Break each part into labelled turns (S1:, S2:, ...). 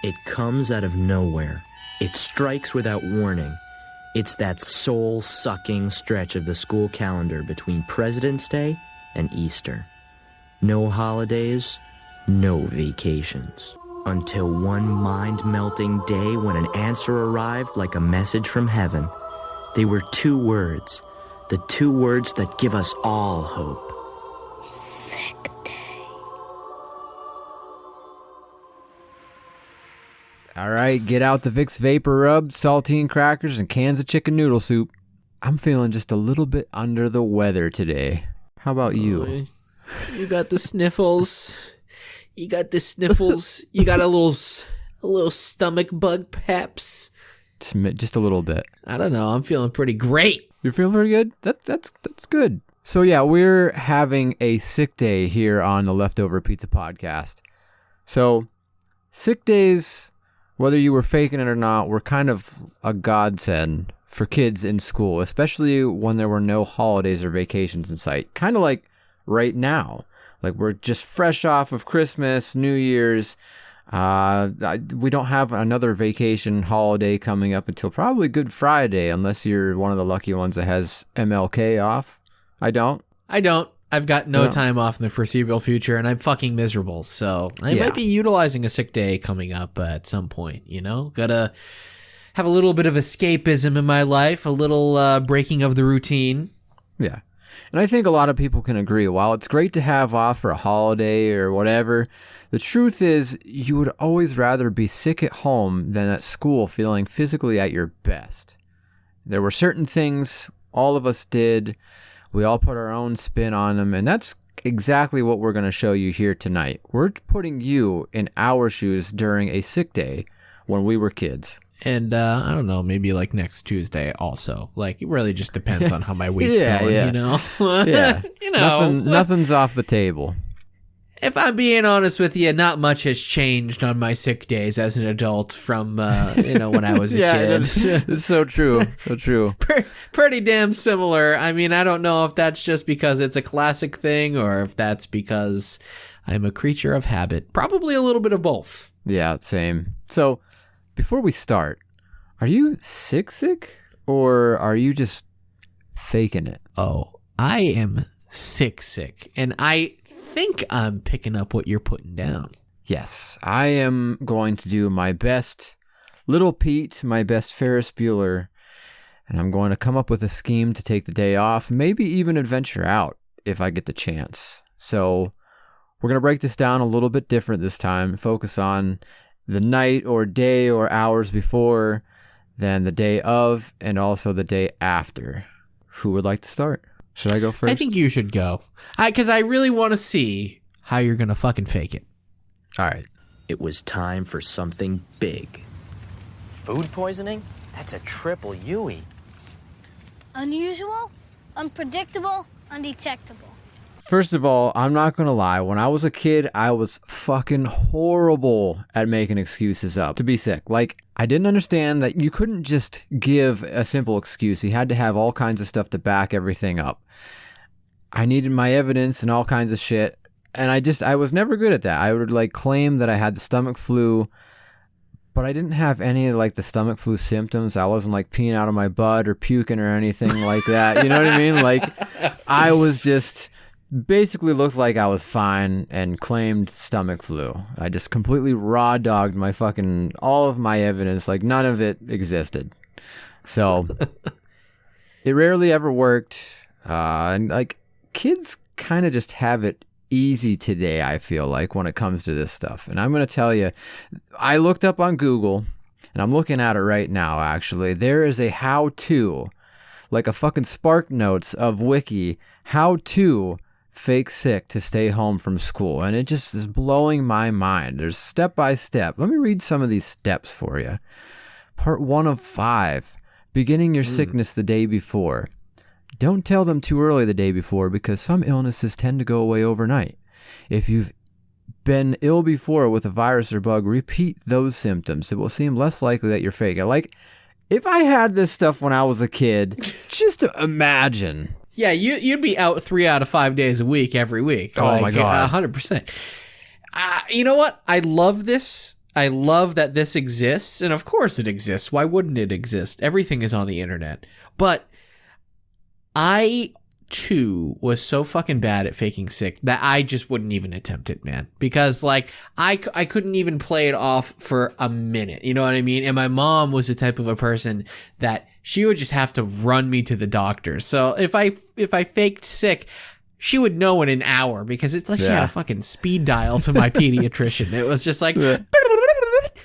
S1: It comes out of nowhere. It strikes without warning. It's that soul-sucking stretch of the school calendar between President's Day and Easter. No holidays, no vacations. Until one mind-melting day when an answer arrived like a message from heaven. They were 2 words. The 2 words that give us all hope.
S2: Sick day.
S3: All right, get out the Vicks Vapor Rub, saltine crackers, and cans of chicken noodle soup. I'm feeling just a little bit under the weather today. How about you?
S4: You got the sniffles. You got the sniffles. You got a little stomach bug, perhaps.
S3: Just a little bit.
S4: I don't know. I'm feeling pretty great.
S3: You're feeling pretty good? That's good. So yeah, we're having a sick day here on the Leftover Pizza Podcast. So sick days, whether you were faking it or not, were kind of a godsend for kids in school, especially when there were no holidays or vacations in sight. Kind of like right now. Like we're just fresh off of Christmas, New Year's. We don't have another vacation holiday coming up until probably Good Friday, unless you're one of the lucky ones that has MLK off. I don't.
S4: I've got no time off in the foreseeable future, and I'm fucking miserable. So I might be utilizing a sick day coming up at some point, you know? Gotta have a little bit of escapism in my life, a little breaking of the routine.
S3: Yeah. And I think a lot of people can agree. While it's great to have off for a holiday or whatever, the truth is you would always rather be sick at home than at school feeling physically at your best. There were certain things all of us did. We all put our own spin on them, and that's exactly what we're going to show you here tonight. We're putting you in our shoes during a sick day when we were kids.
S4: And I don't know, maybe like next Tuesday also. Like, it really just depends on how my week's going, you know?
S3: Yeah.
S4: You know.
S3: Nothing's off the table.
S4: If I'm being honest with you, not much has changed on my sick days as an adult from, when I was a kid.
S3: It's so true. So true.
S4: Pretty damn similar. I mean, I don't know if that's just because it's a classic thing or if that's because I'm a creature of habit. Probably a little bit of both.
S3: Yeah, same. So, before we start, are you sick, or are you just faking it?
S4: Oh, I am sick, and I think I'm picking up what you're putting down.
S3: Yes, I am going to do my best Little Pete, my best Ferris Bueller, and I'm going to come up with a scheme to take the day off, maybe even adventure out if I get the chance. So we're going to break this down a little bit different this time, focus on the night or day or hours before, then the day of, and also the day after. Who would like to start? Should I go first?
S4: I think you should go. Because I really want to see how you're going to fucking fake it.
S3: All right.
S1: It was time for something big.
S5: Food poisoning? That's a triple Yui.
S2: Unusual, unpredictable, undetectable.
S3: First of all, I'm not going to lie. When I was a kid, I was fucking horrible at making excuses up to be sick. Like, I didn't understand that you couldn't just give a simple excuse. You had to have all kinds of stuff to back everything up. I needed my evidence and all kinds of shit. And I was never good at that. I would claim that I had the stomach flu, but I didn't have any of the stomach flu symptoms. I wasn't peeing out of my butt or puking or anything like that. You know what I mean? I was just basically looked like I was fine and claimed stomach flu. I just completely raw dogged all of my evidence. None of it existed. So it rarely ever worked. And kids kind of just have it easy today, I feel when it comes to this stuff. And I'm going to tell you, I looked up on Google, and I'm looking at it right now, actually. There is a how-to, a fucking Spark Notes of Wiki, how to fake sick to stay home from school. And it just is blowing my mind. There's step by step. Let me read some of these steps for you. Part 1 of 5, beginning your sickness the day before. Don't tell them too early the day before because some illnesses tend to go away overnight. If you've been ill before with a virus or bug, repeat those symptoms. It will seem less likely that you're faking. If I had this stuff when I was a kid, just imagine.
S4: Yeah, you'd be out 3 out of 5 days a week every week.
S3: Oh my God.
S4: 100%. You know what? I love this. I love that this exists, and of course it exists. Why wouldn't it exist? Everything is on the internet. But I too was so fucking bad at faking sick that I just wouldn't even attempt it, man. Because like I couldn't even play it off for a minute. You know what I mean? And my mom was the type of a person that she would just have to run me to the doctor. So if I faked sick, she would know in an hour, because it's like she had a fucking speed dial to my pediatrician. It was just like,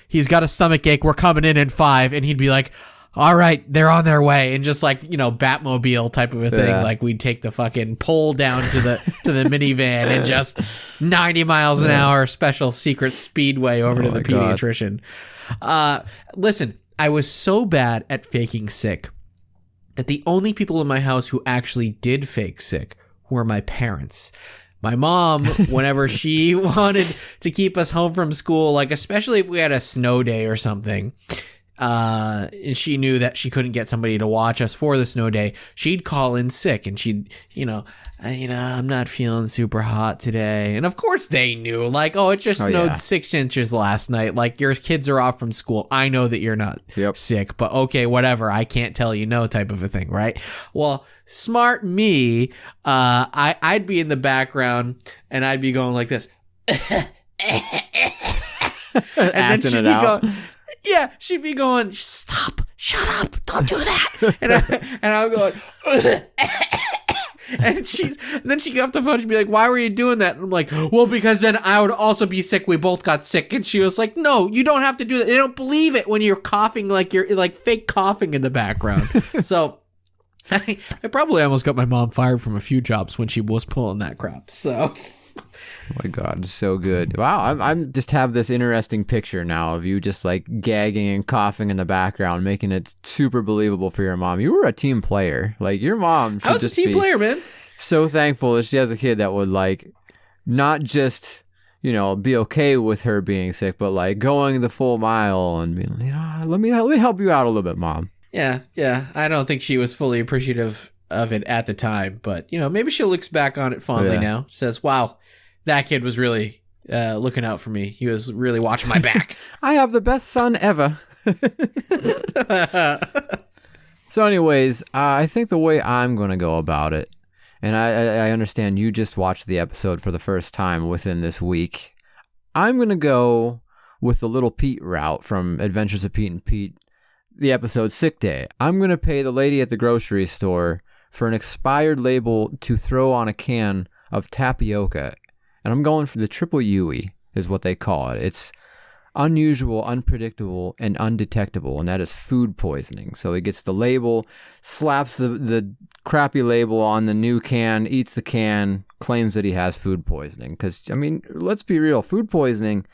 S4: he's got a stomach ache, we're coming in 5, and he'd be like, all right, they're on their way, and just like, you know, Batmobile type of a thing. Like we'd take the fucking pole down to the minivan and just 90 miles an hour special secret speedway over to the pediatrician. Listen, I was so bad at faking sick that the only people in my house who actually did fake sick were my parents. My mom, whenever she wanted to keep us home from school, like especially if we had a snow day or something, and she knew that she couldn't get somebody to watch us for the snow day, she'd call in sick, and she'd, I'm not feeling super hot today. And of course they knew, like, oh, it just snowed 6 inches last night. Like, your kids are off from school. I know that you're not sick, but okay, whatever. I can't tell you no, type of a thing, right? Well, smart me, I'd be in the background and I'd be going like this. And then she'd be going, she'd be going, stop, shut up, don't do that. And I'm going, and then she'd get off the phone, she'd be like, why were you doing that? And I'm like, well, because then I would also be sick. We both got sick. And she was like, no, you don't have to do that. They don't believe it when you're coughing, like you're like fake coughing in the background. So I probably almost got my mom fired from a few jobs when she was pulling that crap. So.
S3: Oh my God, so good. Wow, I'm just have this interesting picture now of you just like gagging and coughing in the background, making it super believable for your mom. You were a team player. Like your mom should
S4: I was
S3: just
S4: a team player, man.
S3: So thankful that she has a kid that would like not just, be okay with her being sick, but like going the full mile and being, let me help you out a little bit, Mom.
S4: Yeah. I don't think she was fully appreciative of it at the time, but maybe she looks back on it fondly now. Says, wow, that kid was really looking out for me. He was really watching my back.
S3: I have the best son ever. So anyways, I think the way I'm going to go about it, and I understand you just watched the episode for the first time within this week, I'm going to go with the Little Pete route from Adventures of Pete and Pete, the episode Sick Day. I'm going to pay the lady at the grocery store for an expired label to throw on a can of tapioca. And I'm going for the triple UE is what they call it. It's unusual, unpredictable, and undetectable, and that is food poisoning. So he gets the label, slaps the crappy label on the new can, eats the can, claims that he has food poisoning. Because, let's be real, food poisoning,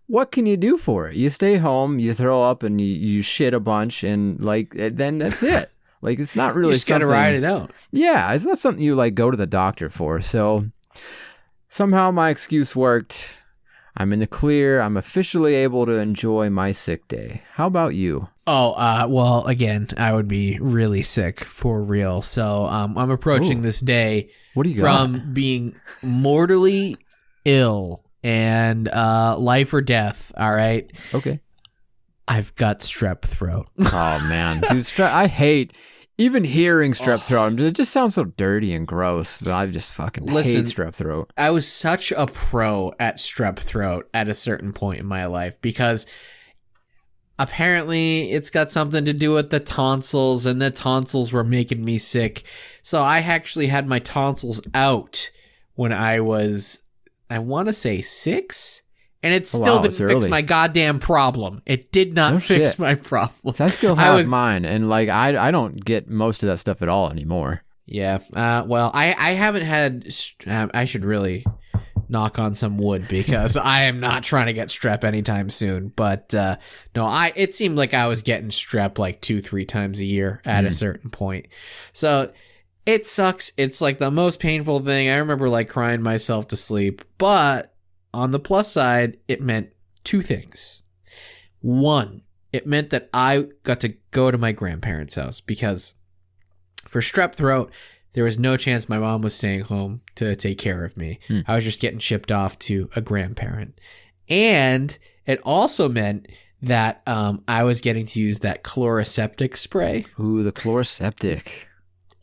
S3: what can you do for it? You stay home, you throw up, and you shit a bunch, and then that's it. Like, it's not really
S4: something. You just gotta ride it out.
S3: Yeah, it's not something you go to the doctor for. So somehow my excuse worked. I'm in the clear. I'm officially able to enjoy my sick day. How about you?
S4: Oh, well, again, I would be really sick for real. So I'm approaching this day from being mortally ill and life or death. All right.
S3: Okay.
S4: I've got strep throat.
S3: Oh, man. Dude, I hate even hearing strep throat. It just sounds so dirty and gross. But I just fucking hate strep throat.
S4: I was such a pro at strep throat at a certain point in my life because apparently it's got something to do with the tonsils, and the tonsils were making me sick. So I actually had my tonsils out when I was, I want to say 6. And it still didn't fix my goddamn problem. It did not fix my problem.
S3: So I still have mine, and I don't get most of that stuff at all anymore.
S4: Yeah. Well, I haven't had. I should really knock on some wood because I am not trying to get strep anytime soon. But no, it seemed like I was getting strep like 2-3 times a year at a certain point. So it sucks. It's like the most painful thing. I remember crying myself to sleep, but on the plus side, it meant 2 things. 1, it meant that I got to go to my grandparents' house because for strep throat, there was no chance my mom was staying home to take care of me. I was just getting shipped off to a grandparent. And It also meant that I was getting to use that chloroseptic spray.
S3: Ooh, the chloroseptic.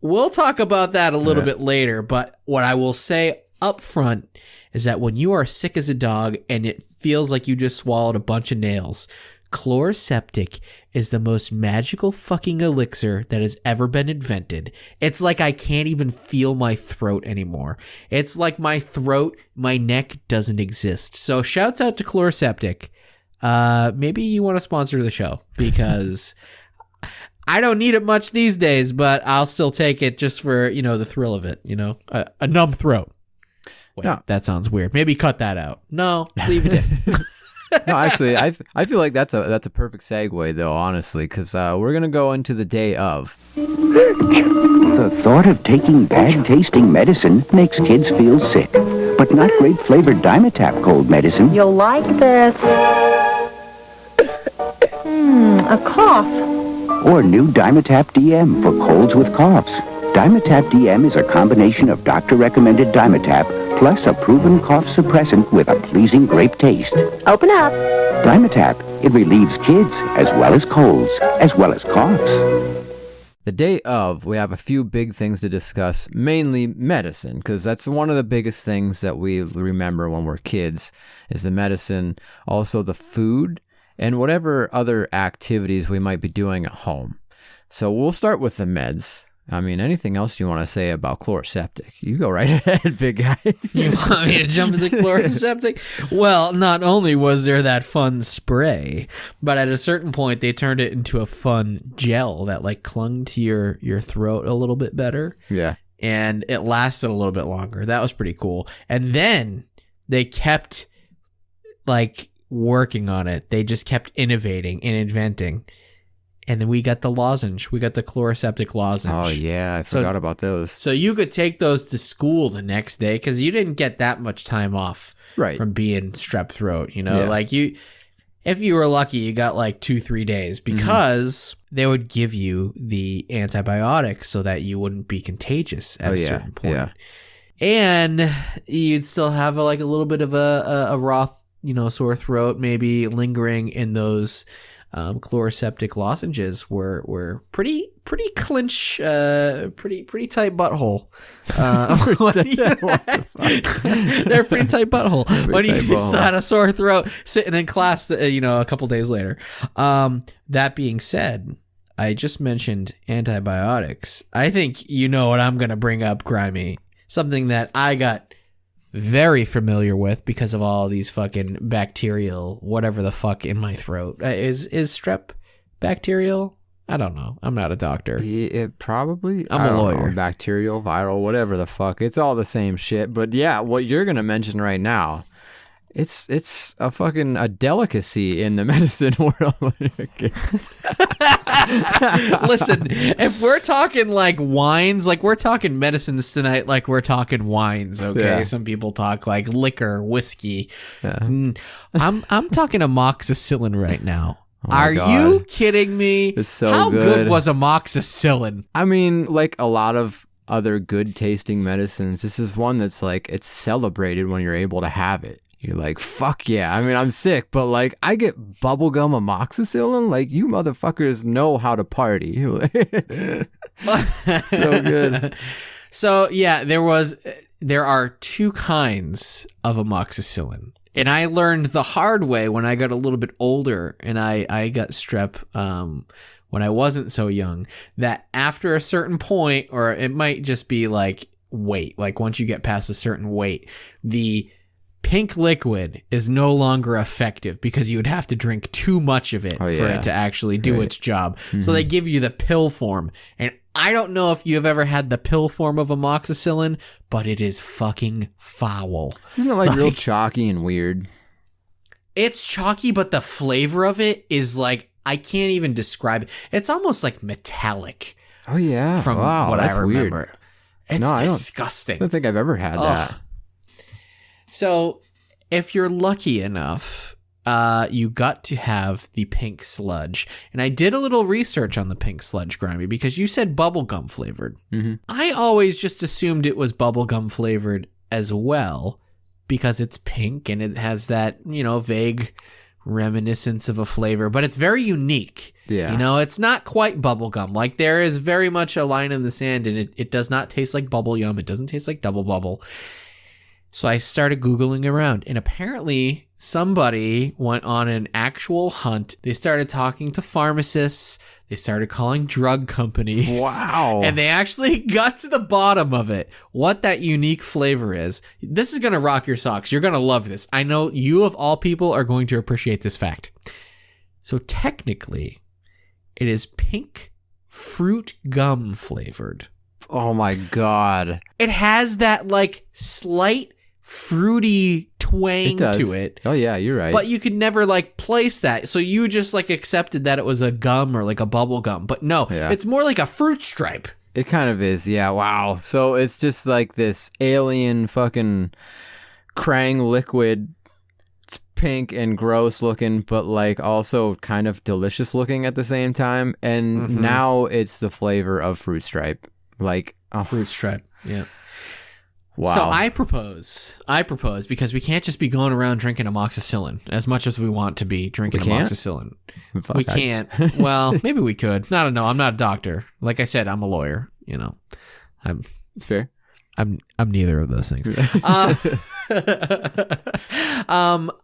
S4: We'll talk about that a little bit later, but what I will say up front is that when you are sick as a dog and it feels like you just swallowed a bunch of nails, chloroseptic is the most magical fucking elixir that has ever been invented. It's like I can't even feel my throat anymore. It's like my throat, my neck doesn't exist. So shouts out to chloroseptic. Maybe you want to sponsor the show because I don't need it much these days, but I'll still take it just for, the thrill of it, a numb throat. Wait, no. That sounds weird. Maybe cut that out. No, leave it in.
S3: No, actually, I feel like that's a perfect segue, though, honestly, because we're going to go into the day of.
S6: The thought of taking bad-tasting medicine makes kids feel sick, but not grape-flavored Dimetap cold medicine.
S7: You'll like this. A cough.
S6: Or new Dimetap DM for colds with coughs. Dimetap DM is a combination of doctor-recommended Dimetap plus a proven cough suppressant with a pleasing grape taste.
S7: Open up.
S6: Dimetap. It relieves kids as well as colds, as well as coughs.
S3: The day of, we have a few big things to discuss, mainly medicine, because that's one of the biggest things that we remember when we're kids, is the medicine, also the food, and whatever other activities we might be doing at home. So we'll start with the meds. I mean, anything else you want to say about chloroseptic? You go right ahead, big guy.
S4: You want me to jump into chloroseptic? Well, not only was there that fun spray, but at a certain point they turned it into a fun gel that clung to your throat a little bit better.
S3: Yeah.
S4: And it lasted a little bit longer. That was pretty cool. And then they kept working on it. They just kept innovating and inventing. And then we got the lozenge. We got the chloroseptic lozenge.
S3: Oh, yeah. I forgot about those.
S4: So you could take those to school the next day because you didn't get that much time off from being strep throat. If you were lucky, you got 2-3 days because they would give you the antibiotics so that you wouldn't be contagious at a certain point. Yeah. And you'd still have a little bit of a raw, sore throat, maybe lingering in those chloroseptic lozenges were pretty clinch, pretty tight butthole. They're pretty tight butthole when you still had a sore throat sitting in class, a couple days later. That being said, I just mentioned antibiotics. I think you know what I'm going to bring up, Grimey. Something that I got very familiar with because of all these fucking bacterial whatever the fuck in my throat. Is strep bacterial? I don't know. I'm not a doctor.
S3: It probably.
S4: I'm a lawyer.
S3: Know, bacterial, viral, whatever the fuck. It's all the same shit. But yeah, what you're gonna mention right now, it's a fucking a delicacy in the medicine world.
S4: Listen, if we're talking wines, we're talking medicines tonight, we're talking wines, okay? Yeah. Some people talk liquor, whiskey. Yeah. I'm talking amoxicillin right now.
S3: Oh
S4: Are you kidding me?
S3: It's so
S4: How
S3: good
S4: was amoxicillin?
S3: I mean, a lot of other good tasting medicines, this is one that's it's celebrated when you're able to have it. You're like, fuck yeah. I mean, I'm sick, but I get bubblegum amoxicillin. You motherfuckers know how to party. So good.
S4: So yeah, there are two kinds of amoxicillin. And I learned the hard way when I got a little bit older and I got strep when I wasn't so young, that after a certain point, or it might just be weight, once you get past a certain weight, the pink liquid is no longer effective because you would have to drink too much of it for it to actually do its job. Mm-hmm. So they give you the pill form. And I don't know if you've ever had the pill form of amoxicillin, but it is fucking foul.
S3: Isn't it real chalky and weird?
S4: It's chalky, but the flavor of it is I can't even describe it. It's almost metallic.
S3: Oh yeah.
S4: From what I remember.
S3: Weird.
S4: It's disgusting.
S3: I don't think I've ever had that.
S4: So, if you're lucky enough, you got to have the pink sludge. And I did a little research on the pink sludge, Grimey, because you said bubblegum flavored. Mm-hmm. I always just assumed it was bubblegum flavored as well, because it's pink and it has that, vague reminiscence of a flavor, but it's very unique.
S3: Yeah.
S4: You know, it's not quite bubblegum. Like, there is very much a line in the sand, and it does not taste like bubble yum. It doesn't taste like double bubble. So I started Googling around, and apparently somebody went on an actual hunt. They started talking to pharmacists. They started calling drug companies.
S3: Wow.
S4: And they actually got to the bottom of it, what that unique flavor is. This is going to rock your socks. You're going to love this. I know you, of all people, are going to appreciate this fact. So technically, it is pink fruit gum flavored.
S3: Oh my God.
S4: It has that, like, slight fruity twang to it.
S3: Oh yeah, you're right.
S4: But you could never, like, place that. So you just, like, accepted that it was a gum or like a bubble gum. But no, it's more like a fruit stripe.
S3: It kind of is, yeah. Wow. So it's just like this alien fucking Krang liquid. It's pink and gross looking, but like also kind of delicious looking at the same time. And now it's the flavor of fruit stripe. Like,
S4: Fruit stripe. Yeah.
S3: wow.
S4: So I propose, because we can't just be going around drinking amoxicillin as much as we want to be drinking amoxicillin.
S3: Fuck,
S4: We can't. Well, maybe we could. I don't know. I'm not a doctor. Like I said, I'm a lawyer. You know,
S3: It's fair.
S4: I'm neither of those things.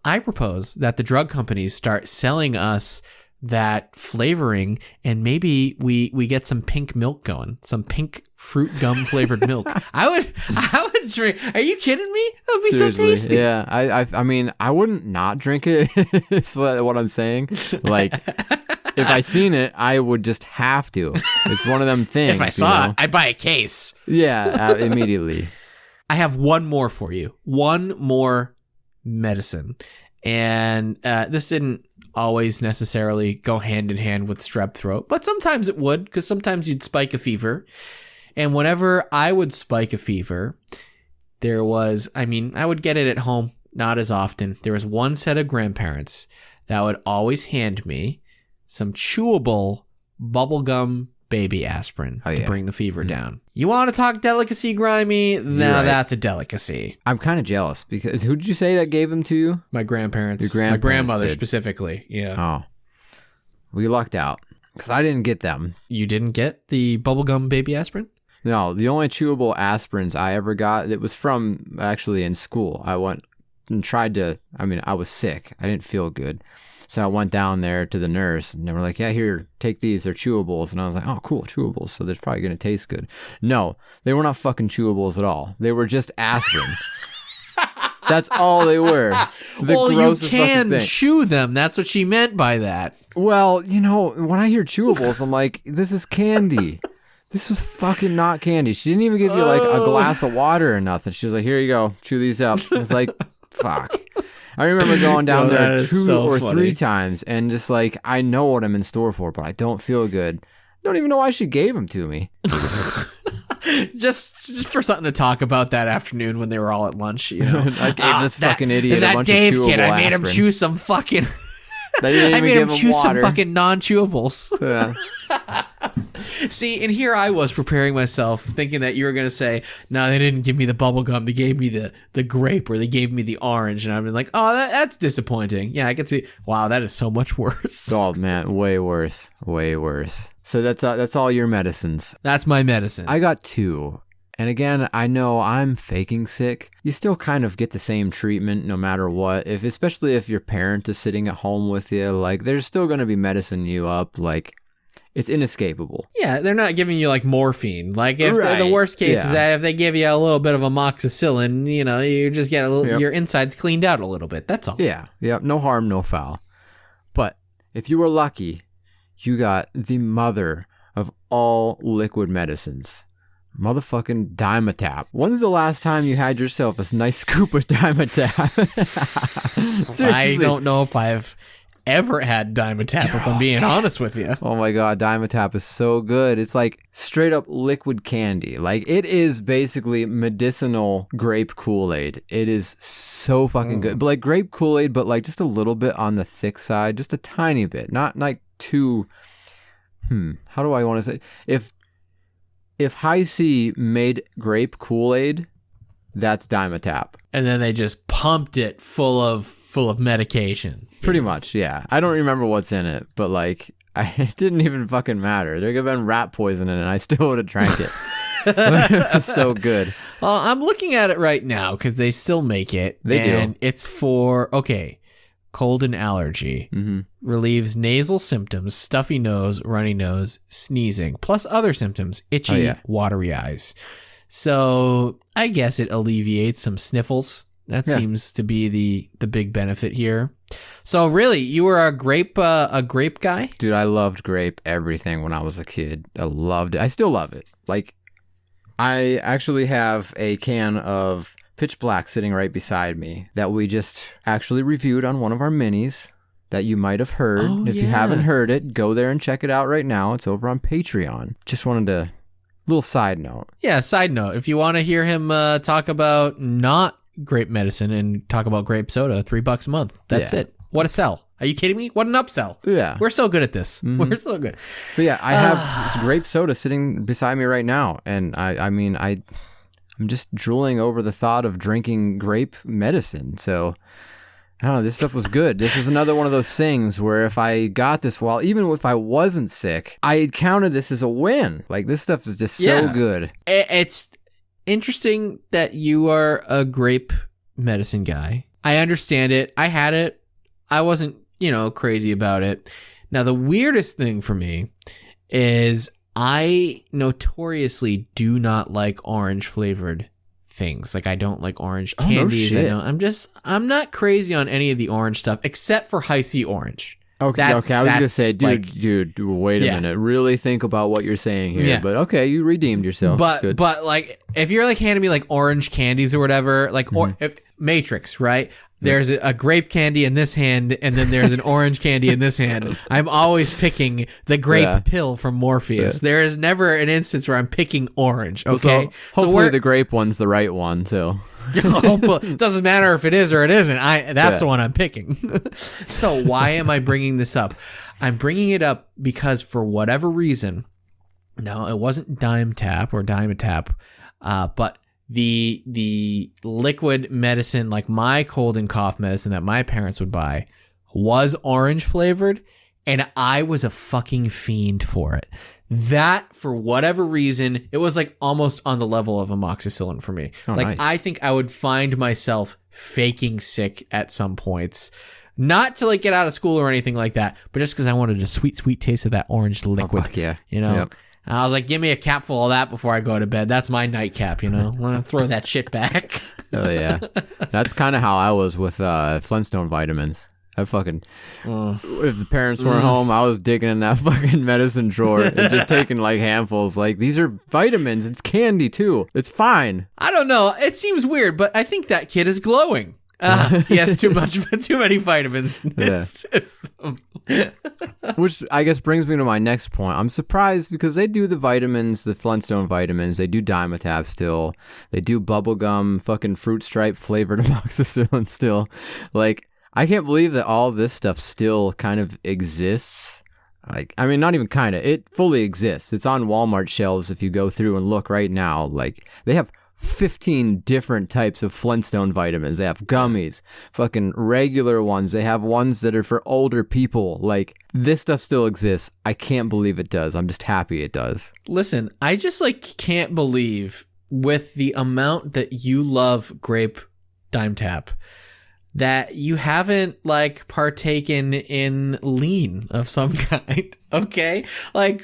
S4: I propose that the drug companies start selling us that flavoring, and maybe we get some pink milk going, some pink fruit gum flavored milk. I would drink. Are you kidding me? That would be
S3: Seriously,
S4: so tasty.
S3: Yeah, I mean, I wouldn't not drink it. Is what I'm saying. Like, if I seen it, I would just have to. It's one of them things.
S4: If I saw it, I'd buy a case.
S3: Yeah, immediately.
S4: I have one more for you. One more medicine, and this didn't always necessarily go hand in hand with strep throat, but sometimes it would, because sometimes you'd spike a fever. And whenever I would spike a fever, I would get it at home, not as often. There was one set of grandparents that would always hand me some chewable bubblegum baby aspirin to bring the fever down. You want to talk delicacy, Grimey? Now that's a delicacy.
S3: I'm kind of jealous, because who did you say that gave them to you?
S4: My grandparents.
S3: Your
S4: My
S3: grandparents
S4: grandmother
S3: did.
S4: specifically. Yeah.
S3: Oh, we lucked out, because I didn't get them.
S4: You didn't get the bubblegum baby aspirin?
S3: No, the only chewable aspirins I ever got, it was from actually in school. I went and I was sick. I didn't feel good. So I went down there to the nurse, and they were like, yeah, here, take these. They're chewables. And I was like, oh, cool, chewables. So they're probably going to taste good. No, they were not fucking chewables at all. They were just aspirin. That's all they were.
S4: Well, you can chew them. That's what she meant by that.
S3: Well, when I hear chewables, I'm like, this is candy. This was fucking not candy. She didn't even give you like a glass of water or nothing. She was like, here you go, chew these up. I was like, fuck. I remember going down there 2 or 3 times, and just like, I know what I'm in store for, but I don't feel good. Don't even know why she gave them to me.
S4: just for something to talk about that afternoon when they were all at lunch.
S3: I gave this fucking idiot a bunch
S4: Dave
S3: of chewable
S4: kid, I made
S3: aspirin.
S4: him chew some fucking.
S3: I
S4: made him chew some fucking non-chewables.
S3: Yeah.
S4: See, and here I was preparing myself, thinking that you were going to say, no, they didn't give me the bubble gum. They gave me the grape, or they gave me the orange. And I've been like, oh, that's disappointing. Yeah, I can see. Wow, that is so much worse.
S3: Oh, man, way worse. Way worse. So that's all your medicines.
S4: That's my medicine.
S3: I got 2. And again, I know I'm faking sick. You still kind of get the same treatment no matter what. Especially if your parent is sitting at home with you, like, there's still going to be medicine you up. Like, it's inescapable.
S4: Yeah, they're not giving you like morphine. Like, if the worst case is that if they give you a little bit of amoxicillin, you just get your insides cleaned out a little bit. That's all.
S3: Yeah. No harm, no foul. But if you were lucky, you got the mother of all liquid medicines. Motherfucking Dimetap. When's the last time you had yourself a nice scoop of Dimetap?
S4: I don't know if I've ever had Dimetap, if I'm being honest with you.
S3: Oh my god, Dimetap is so good. It's like straight up liquid candy. Like, it is basically medicinal grape Kool-Aid. It is so fucking good. But like grape Kool-Aid, but like just a little bit on the thick side, just a tiny bit. Not like too how do I want to say? If High C made grape Kool-Aid, that's Dimetap.
S4: And then they just pumped it full of medication.
S3: Pretty much, yeah. I don't remember what's in it, but like, it didn't even fucking matter. There could have been rat poison in it, and I still would have drank it. It was so good.
S4: Well, I'm looking at it right now because they still make it.
S3: They do.
S4: And it's for, cold and allergy.
S3: Mm-hmm.
S4: Relieves nasal symptoms, stuffy nose, runny nose, sneezing, plus other symptoms, itchy, watery eyes. So I guess it alleviates some sniffles. That seems to be the big benefit here. So really, you were a grape guy?
S3: Dude, I loved grape everything when I was a kid. I loved it. I still love it. Like, I actually have a can of Pitch Black sitting right beside me that we just actually reviewed on one of our minis that you might have heard.
S4: Oh,
S3: if you haven't heard it, go there and check it out right now. It's over on Patreon. Just wanted to, little side note.
S4: Yeah, side note. If you want to hear him talk about not grape medicine and talk about grape soda, $3 a month. That's it. What a sell. Are you kidding me? What an upsell.
S3: Yeah.
S4: We're so good at this.
S3: Mm-hmm.
S4: We're so good.
S3: But yeah, I have this grape soda sitting beside me right now. And I'm just drooling over the thought of drinking grape medicine. So, I don't know, this stuff was good. This is another one of those things where if I got this even if I wasn't sick, I counted this as a win. Like, this stuff is just so good.
S4: It's interesting that you are a grape medicine guy. I understand it. I had it. I wasn't, crazy about it. Now, the weirdest thing for me is I notoriously do not like orange flavored things. Like, I don't like orange candies.
S3: Oh, no shit.
S4: I'm not crazy on any of the orange stuff except for High C orange.
S3: Okay. I was gonna say, dude, wait a minute. Really think about what you're saying here.
S4: Yeah.
S3: But okay, you redeemed yourself. That's good.
S4: But like, if you're like handing me like orange candies or whatever, like or if Matrix, right? There's a grape candy in this hand, and then there's an orange candy in this hand. I'm always picking the grape pill from Morpheus. There is never an instance where I'm picking orange. Okay,
S3: so hopefully the grape one's the right one. So.
S4: It doesn't matter if it is or it isn't. That's the one I'm picking. So why am I bringing this up? I'm bringing it up because for whatever reason, no, it wasn't Dimetap, but the liquid medicine, like my cold and cough medicine that my parents would buy, was orange flavored, and I was a fucking fiend for it. That, for whatever reason, it was like almost on the level of amoxicillin for me.
S3: Oh,
S4: like,
S3: nice.
S4: I think I would find myself faking sick at some points. Not to like get out of school or anything like that, but just because I wanted a sweet, sweet taste of that orange liquid.
S3: Oh, fuck yeah.
S4: Yep. And I was like, give me a capful of that before I go to bed. That's my nightcap, I'm going to throw that shit back.
S3: Oh, yeah. That's kind of how I was with Flintstone vitamins. I fucking, if the parents weren't home, I was digging in that fucking medicine drawer and just taking like handfuls. Like, these are vitamins. It's candy too. It's fine.
S4: I don't know. It seems weird, but I think that kid is glowing. He has too many vitamins in his system.
S3: Which I guess brings me to my next point. I'm surprised because they do the vitamins, the Flintstone vitamins. They do Dimetap still. They do bubblegum, fucking fruit stripe flavored amoxicillin still. Like, I can't believe that all this stuff still kind of exists. Like, I mean, not even kind of. It fully exists. It's on Walmart shelves if you go through and look right now. Like, they have 15 different types of Flintstone vitamins. They have gummies, fucking regular ones. They have ones that are for older people. Like, this stuff still exists. I can't believe it does. I'm just happy it does.
S4: Listen, I just can't believe with the amount that you love grape Dimetap that you haven't partaken in lean of some kind. Okay,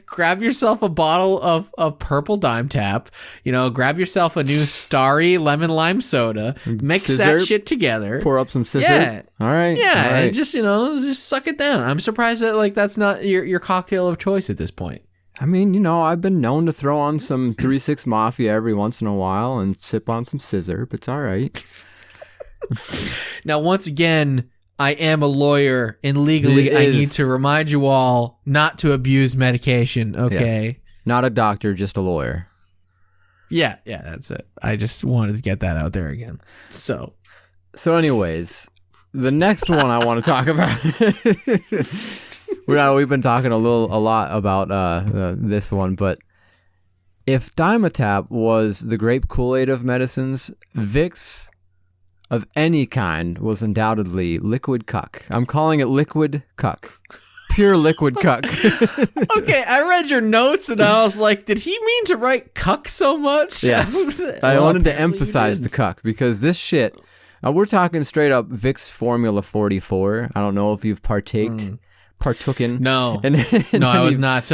S4: grab yourself a bottle of purple Dimetap. Grab yourself a new Starry lemon lime soda. Mix
S3: Scissor,
S4: that shit together.
S3: Pour up some scissor.
S4: Yeah.
S3: All right.
S4: Yeah,
S3: all right.
S4: and just suck it down. I'm surprised that that's not your cocktail of choice at this point.
S3: I mean, I've been known to throw on some 3-6 Mafia every once in a while and sip on some scissor, but it's all right.
S4: Now, once again, I am a lawyer, and legally I need to remind you all not to abuse medication, okay?
S3: Yes. Not a doctor, just a lawyer.
S4: Yeah, that's it. I just wanted to get that out there again. So
S3: anyways, the next one I want to talk about. We've been talking a lot about this one, but If Dimetapp was the grape Kool-Aid of medicines, Vicks of any kind was undoubtedly liquid cuck. I'm calling it liquid cuck. Pure liquid cuck.
S4: Okay, I read your notes and I was like, did he mean to write cuck so much?
S3: Yes. I wanted to emphasize the cuck because this shit, we're talking straight up Vicks Formula 44. I don't know if you've partooken.
S4: No, I was not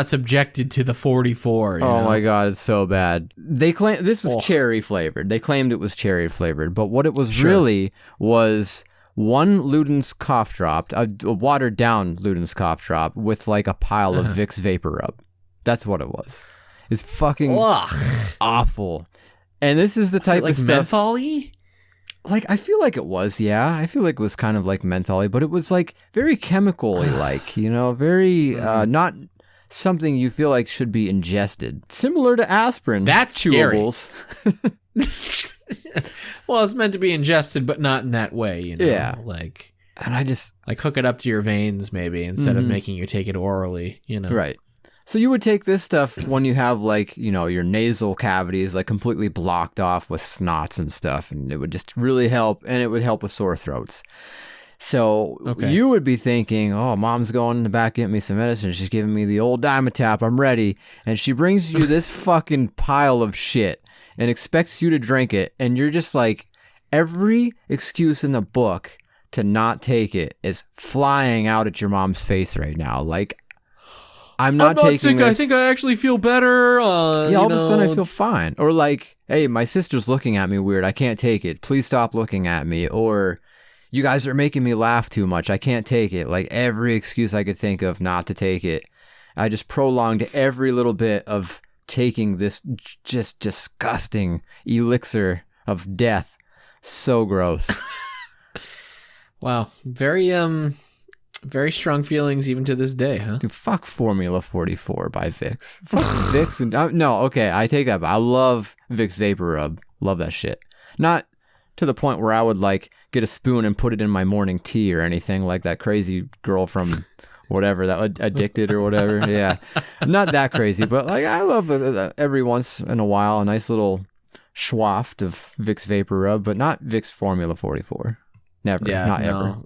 S4: subjected to the 44.
S3: Oh my god, it's so bad. They claim this was cherry flavored. They claimed it was cherry flavored, but what it was really was one Luden's cough drop, a watered down Luden's cough drop with like a pile of Vicks Vapor Rub. That's what it was. It's fucking awful. And this is the type of stuff.
S4: Menthol-y?
S3: Like, I feel like it was, yeah. I feel like it was kind of like menthol-y, but it was like very chemical-y like, you know, very, not something you feel like should be ingested. Similar to aspirin.
S4: That's
S3: chewables.
S4: Well, it's meant to be ingested, but not in that way, you know?
S3: Yeah.
S4: Like,
S3: and I just...
S4: like hook it up to your veins, maybe, instead of making you take it orally, you know?
S3: Right. So you would take this stuff when you have, like, you know, your nasal cavities, like, completely blocked off with snots and stuff, and it would just really help, and it would help with sore throats. So you would be thinking, oh, mom's going in the back getting me some medicine. She's giving me the old Dimetapp. I'm ready. And she brings you this fucking pile of shit and expects you to drink it, and you're just like, every excuse in the book to not take it is flying out at your mom's face right now. Like, I'm not taking
S4: sick.
S3: this.
S4: I think I actually feel better.
S3: Yeah, all of a sudden I feel fine. Or like, hey, my sister's looking at me weird. I can't take it. Please stop looking at me. Or you guys are making me laugh too much. I can't take it. Like every excuse I could think of not to take it. I just prolonged every little bit of taking this just disgusting elixir of death. So gross.
S4: Wow. Very strong feelings even to this day, huh?
S3: Dude, fuck Formula 44 by Vicks. Fuck Vicks. And, no, okay, I take that back. I love Vicks Vapor Rub. Love that shit. Not to the point where I would, like, get a spoon and put it in my morning tea or anything like that crazy girl from whatever, that Addicted or whatever. Yeah. Not that crazy, but, like, I love every once in a while a nice little schwaft of Vicks Vapor Rub, but not Vicks Formula 44. Never.
S4: Yeah,
S3: not ever.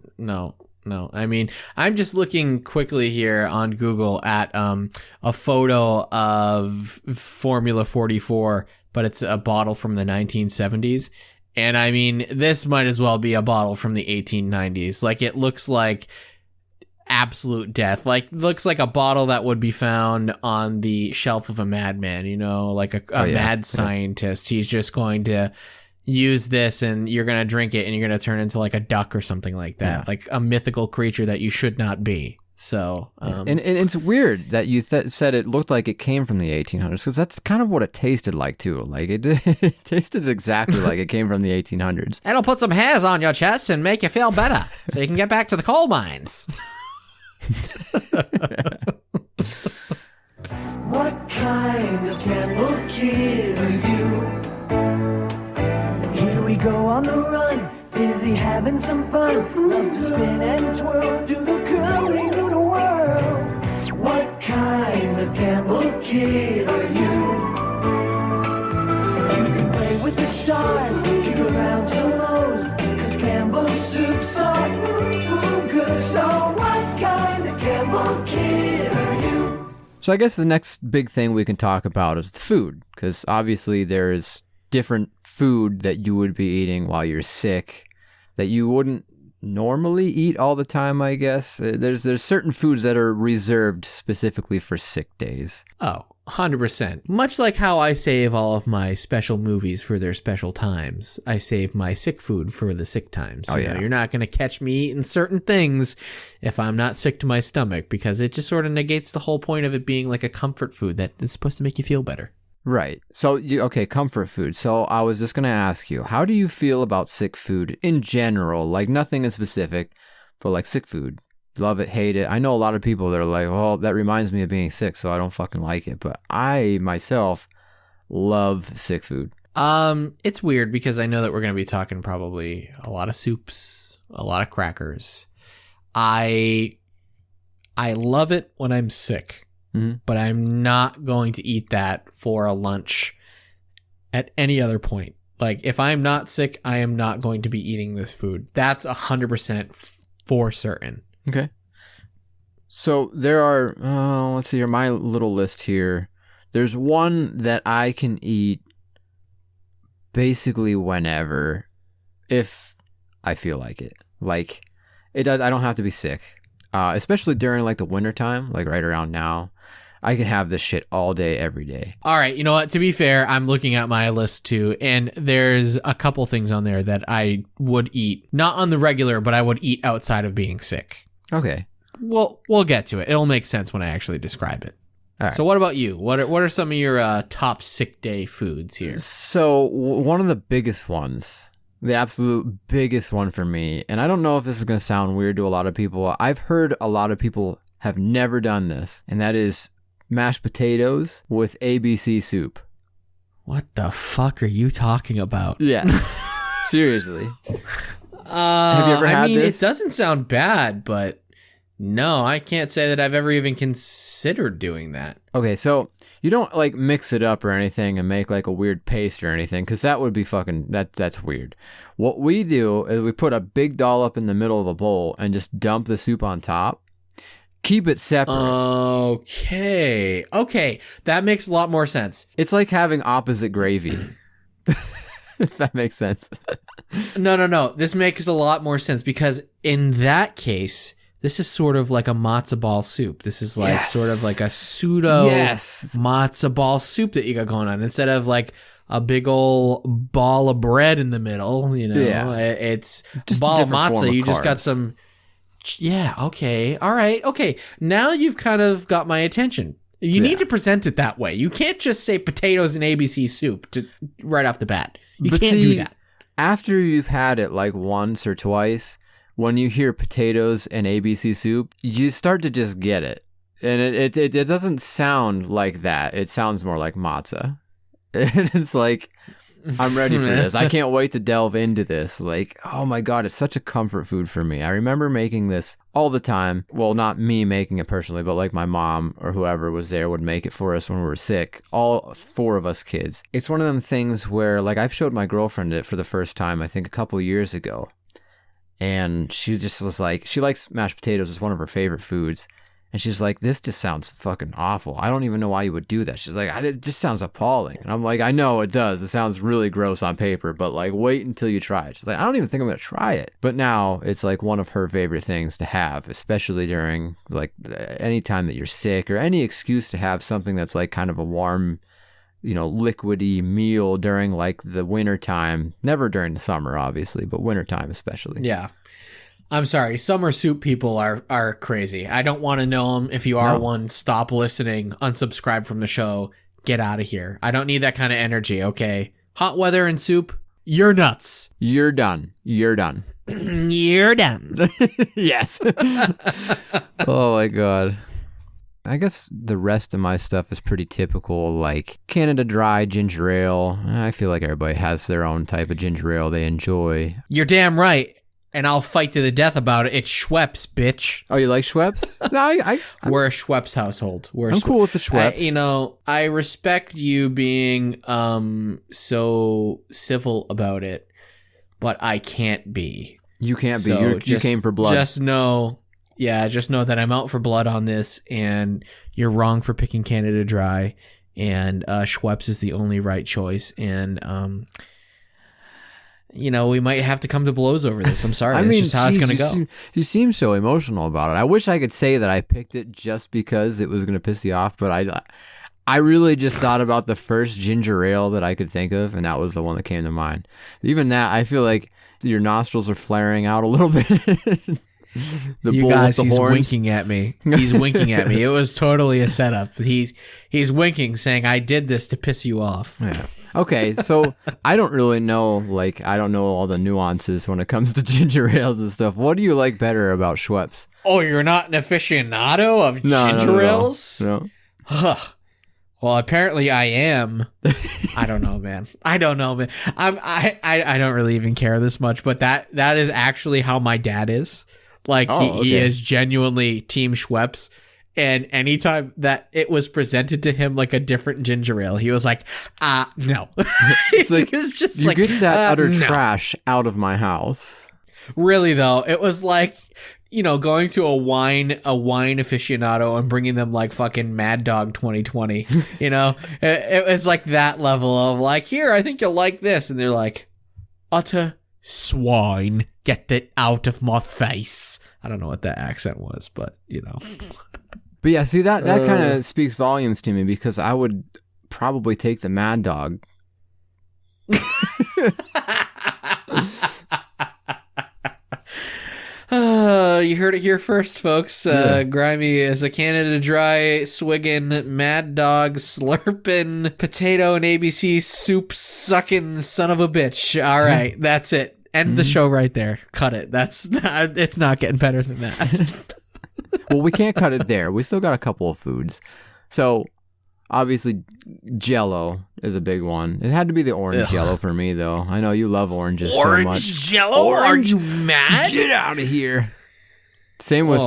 S4: No, I mean, I'm just looking quickly here on Google at a photo of Formula 44, but it's a bottle from the 1970s. And I mean, this might as well be a bottle from the 1890s. Like, it looks like absolute death. Like, looks like a bottle that would be found on the shelf of a madman, you know, like a mad scientist. He's just going to use this and you're going to drink it and you're going to turn into like a duck or something like that, like a mythical creature that you should not be. So,
S3: and it's weird that you said it looked like it came from the 1800s because that's kind of what it tasted like too. Like it tasted exactly like it came from the 1800s.
S4: It'll put some hairs on your chest and make you feel better so you can get back to the coal mines.
S8: What kind of camel kid are you? Here we go on the run, busy having some fun. Love to spin and twirl, do the curling do the whirl. What kind of camel kid are you? You can play with the stars, kick around some moles, 'cause Campbell soups are good. So what kind of camel kid are you?
S3: So I guess the next big thing we can talk about is the food, because obviously there is different food that you would be eating while you're sick that you wouldn't normally eat all the time, I guess. There's certain foods that are reserved specifically for sick days.
S4: Oh, 100%. Much like how I save all of my special movies for their special times, I save my sick food for the sick times.
S3: Oh,
S4: You know, you're not going to catch me eating certain things if I'm not sick to my stomach, because it just sort of negates the whole point of it being like a comfort food that is supposed to make you feel better.
S3: Right. So, okay, comfort food. So I was just going to ask you, how do you feel about sick food in general? Like nothing in specific, but like sick food. Love it, hate it. I know a lot of people that are like, well, that reminds me of being sick, so I don't fucking like it. But I, myself, love sick food.
S4: It's weird because I know that we're going to be talking probably a lot of soups, a lot of crackers. I love it when I'm sick. but I'm not going to eat that for a lunch at any other point. Like, if I'm not sick, I am not going to be eating this food. That's 100% for certain.
S3: Okay. So there are, let's see here, my little list here. There's one that I can eat basically whenever, if I feel like it. Like, it does. I don't have to be sick, especially during like the winter time, like right around now. I can have this shit all day, every day.
S4: All right, you know what? To be fair, I'm looking at my list too, and there's a couple things on there that I would eat, not on the regular, but I would eat outside of being sick.
S3: Okay.
S4: Well, we'll get to it. It'll make sense when I actually describe it.
S3: All right.
S4: So what about you? What are some of your top sick day foods here?
S3: So one of the biggest ones, the absolute biggest one for me, and I don't know if this is going to sound weird to a lot of people. I've heard a lot of people have never done this, and that is mashed potatoes with ABC soup.
S4: What the fuck are you talking about?
S3: Yeah. Seriously. Have you ever had this?
S4: It doesn't sound bad, but no, I can't say that I've ever even considered doing that.
S3: Okay, so you don't like mix it up or anything and make like a weird paste or anything, because that would be fucking, that's weird. What we do is we put a big dollop in the middle of a bowl and just dump the soup on top. Keep it separate.
S4: Okay. That makes a lot more sense.
S3: It's like having opposite gravy. If that makes sense.
S4: No. This makes a lot more sense, because in that case, this is sort of like a matzo ball soup. This is like sort of like a pseudo matzo ball soup that you got going on, instead of like a big old ball of bread in the middle. You know, it's just ball of matzah. You just got some. Yeah, okay. All right. Okay. Now you've kind of got my attention. You need to present it that way. You can't just say potatoes and ABC soup right off the bat. You can't do that.
S3: After you've had it like once or twice, when you hear potatoes and ABC soup, you start to just get it. And it doesn't sound like that. It sounds more like matzah. And it's like, I'm ready for this. I can't wait to delve into this. Like, oh my God, it's such a comfort food for me. I remember making this all the time. Well, not me making it personally, but like my mom or whoever was there would make it for us when we were sick. All 4 of us kids. It's one of them things where, like, I've showed my girlfriend it for the first time, I think a couple years ago. And she just was like, she likes mashed potatoes. It's one of her favorite foods. And she's like, this just sounds fucking awful. I don't even know why you would do that. She's like, it just sounds appalling. And I'm like, I know it does. It sounds really gross on paper, but like, wait until you try it. She's like, I don't even think I'm going to try it. But now it's like one of her favorite things to have, especially during like any time that you're sick or any excuse to have something that's like kind of a warm, you know, liquidy meal during like the winter time. Never during the summer, obviously, but winter time especially.
S4: Yeah. I'm sorry. Summer soup people are crazy. I don't want to know them. If you are one, stop listening. Unsubscribe from the show. Get out of here. I don't need that kind of energy, okay? Hot weather and soup, you're nuts.
S3: You're done. You're done.
S4: You're done.
S3: Yes. Oh my God. I guess the rest of my stuff is pretty typical, like Canada Dry ginger ale. I feel like everybody has their own type of ginger ale they enjoy.
S4: You're damn right. And I'll fight to the death about it. It's Schweppes, bitch.
S3: Oh, you like Schweppes? No,
S4: we're a Schweppes household.
S3: I'm cool with the Schweppes.
S4: I respect you being so civil about it, but I can't be.
S3: You can't be. You came for blood.
S4: Just know that I'm out for blood on this, and you're wrong for picking Canada Dry, and Schweppes is the only right choice, and we might have to come to blows over this. I'm sorry. That's just how it's going to go.
S3: You seem so emotional about it. I wish I could say that I picked it just because it was going to piss you off, but I really just thought about the first ginger ale that I could think of, and that was the one that came to mind. Even that, I feel like your nostrils are flaring out a little bit.
S4: He's winking at me. He's winking at me. It was totally a setup. He's winking, saying, I did this to piss you off.
S3: Yeah. Okay, so I don't really know, I don't know all the nuances when it comes to ginger ales and stuff. What do you like better about Schweppes?
S4: Oh, you're not an aficionado of ginger ales?
S3: No.
S4: Huh. Well, apparently I am. I don't know, man. I don't really even care this much, but that is actually how my dad is. He is genuinely Team Schweppes. And anytime that it was presented to him like a different ginger ale, he was like, no.
S3: It's like,
S4: was just
S3: you
S4: like,
S3: get that utter
S4: no.
S3: trash out of my house.
S4: Really though, it was like, going to a wine aficionado and bringing them like fucking Mad Dog 2020. It was like that level of like, here, I think you'll like this, and they're like, utter swine, get it out of my face. I don't know what that accent was, but
S3: But yeah, see, that kind of speaks volumes to me, because I would probably take the Mad Dog.
S4: You heard it here first, folks. Grimey is a Canada Dry swiggin', Mad Dog slurping, potato and ABC soup sucking son of a bitch. All right, that's it. End the show right there. Cut it. It's not getting better than that.
S3: Well, we can't cut it there. We still got a couple of foods. So, obviously, Jell-O is a big one. It had to be the orange Jell-O for me, though. I know you love oranges so much.
S4: Orange Jell-O? Are you mad?
S3: Get out of here. Same with,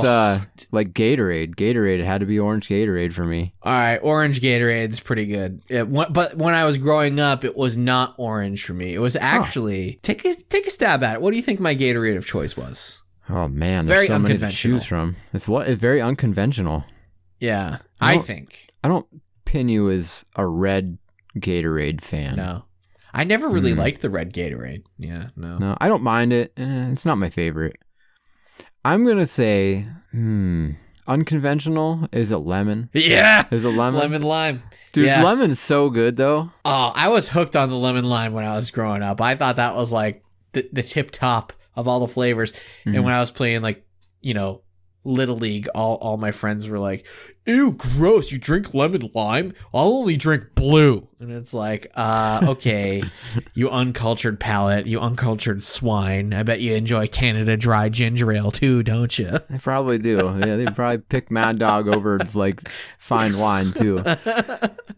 S3: like, Gatorade. Gatorade, it had to be orange Gatorade for me.
S4: All right, orange Gatorade's pretty good. But when I was growing up, it was not orange for me. It was actually... Take a stab at it. What do you think my Gatorade of choice was?
S3: Oh, man,
S4: It's
S3: there's
S4: very
S3: so many to
S4: unconventional.
S3: choose from. It's very unconventional.
S4: Yeah, I think.
S3: I don't pin you as a red Gatorade fan.
S4: No. I never really liked the red Gatorade. Yeah, no.
S3: No, I don't mind it. It's not my favorite. I'm going to say, unconventional. Is it lemon?
S4: Yeah.
S3: Is it lemon?
S4: Lemon lime.
S3: Dude,
S4: yeah.
S3: lemon's so good, though.
S4: Oh, I was hooked on the lemon lime when I was growing up. I thought that was like the tip top of all the flavors. And when I was playing like, Little League, all my friends were like, ew, gross, you drink lemon lime? I'll only drink blue. And it's like, okay, you uncultured palate, you uncultured swine. I bet you enjoy Canada Dry ginger ale too, don't you?
S3: They probably do. Yeah, they probably pick Mad Dog over like fine wine too.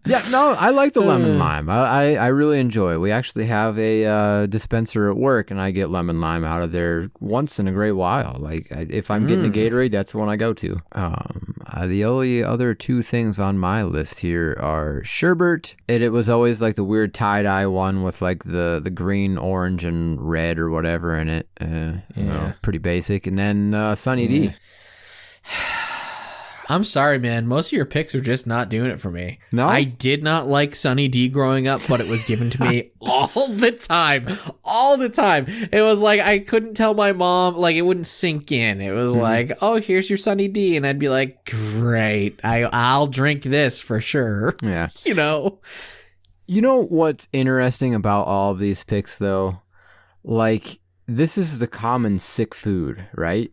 S3: Yeah, no, I like the lemon lime. I really enjoy it. We actually have a dispenser at work, and I get lemon lime out of there once in a great while. Like if I'm getting a Gatorade, that's the one I go to. The only other two things on my list here are sherbet. It was always like the weird tie-dye one with like the green, orange, and red or whatever in it. Pretty basic. And then Sunny D.
S4: I'm sorry, man. Most of your picks are just not doing it for me.
S3: No?
S4: I did not like Sunny D growing up, but it was given to me all the time. All the time. It was like I couldn't tell my mom, like it wouldn't sink in. It was like, oh, here's your Sunny D. And I'd be like, great. I'll drink this for sure.
S3: Yeah.
S4: You
S3: know what's interesting about all of these picks, though? Like, this is the common sick food, right?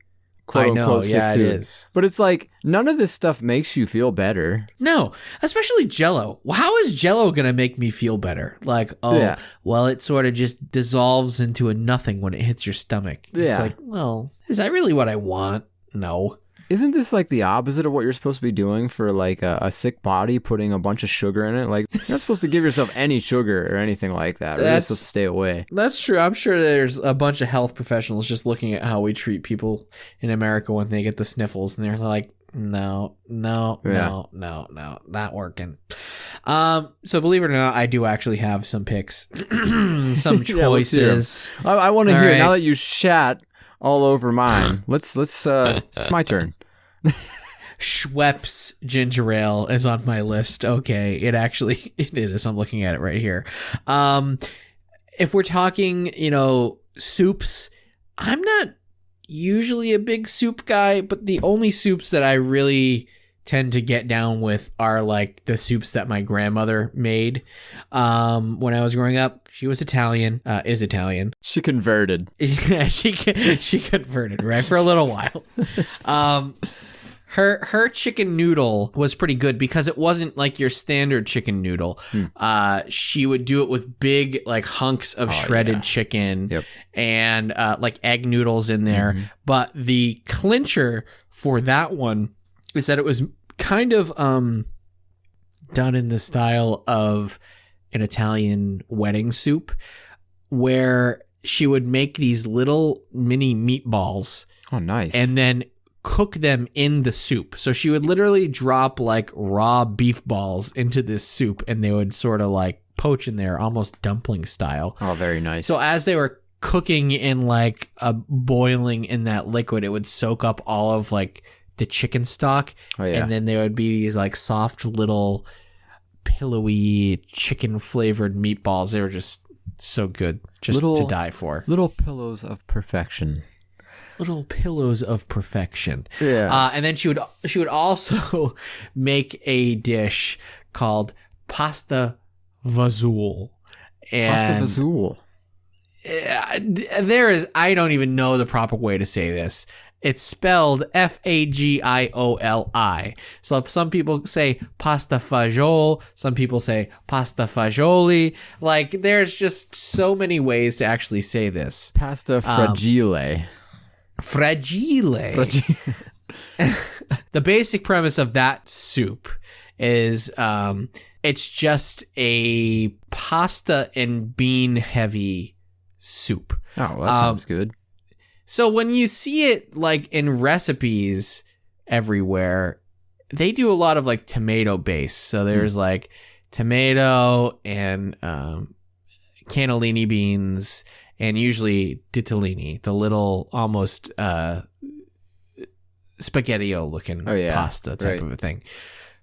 S3: Quote,
S4: I know,
S3: sick
S4: yeah,
S3: food.
S4: it is.
S3: But it's like, none of this stuff makes you feel better.
S4: No, especially Jell-O. How is Jell-O going to make me feel better? Like, well, it sort of just dissolves into a nothing when it hits your stomach. It's like, well, is that really what I want? No.
S3: Isn't this like the opposite of what you're supposed to be doing for like a sick body, putting a bunch of sugar in it? Like, you're not supposed to give yourself any sugar or anything like that. You're supposed to stay away.
S4: That's true. I'm sure there's a bunch of health professionals just looking at how we treat people in America when they get the sniffles, and they're like, no, not working. So believe it or not, I do actually have some picks, some choices.
S3: I want to
S4: All
S3: hear
S4: right.
S3: now that you shat all over mine. Let's it's my turn.
S4: Schweppes ginger ale is on my list. Okay, it is. I'm looking at it right here. If we're talking, soups, I'm not usually a big soup guy, but the only soups that I really tend to get down with are like the soups that my grandmother made when I was growing up. She was Italian, is Italian.
S3: She converted.
S4: Yeah, she converted, right, for a little while. Her chicken noodle was pretty good because it wasn't like your standard chicken noodle. She would do it with big like hunks of shredded chicken and like egg noodles in there. But the clincher for that one is that it was kind of done in the style of an Italian wedding soup, where she would make these little mini meatballs.
S3: Oh, nice.
S4: And then cook them in the soup. So she would literally drop like raw beef balls into this soup, and they would sort of like poach in there, almost dumpling style.
S3: Oh, very nice.
S4: So as they were cooking in like boiling in that liquid, it would soak up all of like the chicken stock.
S3: Oh, yeah.
S4: And then there would be these like soft little pillowy chicken flavored meatballs. They were just so good, just to die for.
S3: Little pillows of perfection.
S4: Little pillows of perfection.
S3: Yeah.
S4: And then she would also make a dish called pasta vazzoule.
S3: Pasta vazzoule.
S4: I don't even know the proper way to say this. It's spelled Fagioli. So some people say pasta fagioli. Some people say pasta fagioli. Like, there's just so many ways to actually say this.
S3: Pasta fragile.
S4: Fragile. The basic premise of that soup is it's just a pasta and bean heavy soup.
S3: Oh, that sounds good.
S4: So when you see it like in recipes everywhere, they do a lot of like tomato base. So there's like tomato and cannellini beans, and usually ditalini, the little almost spaghetti-o looking pasta type of a thing.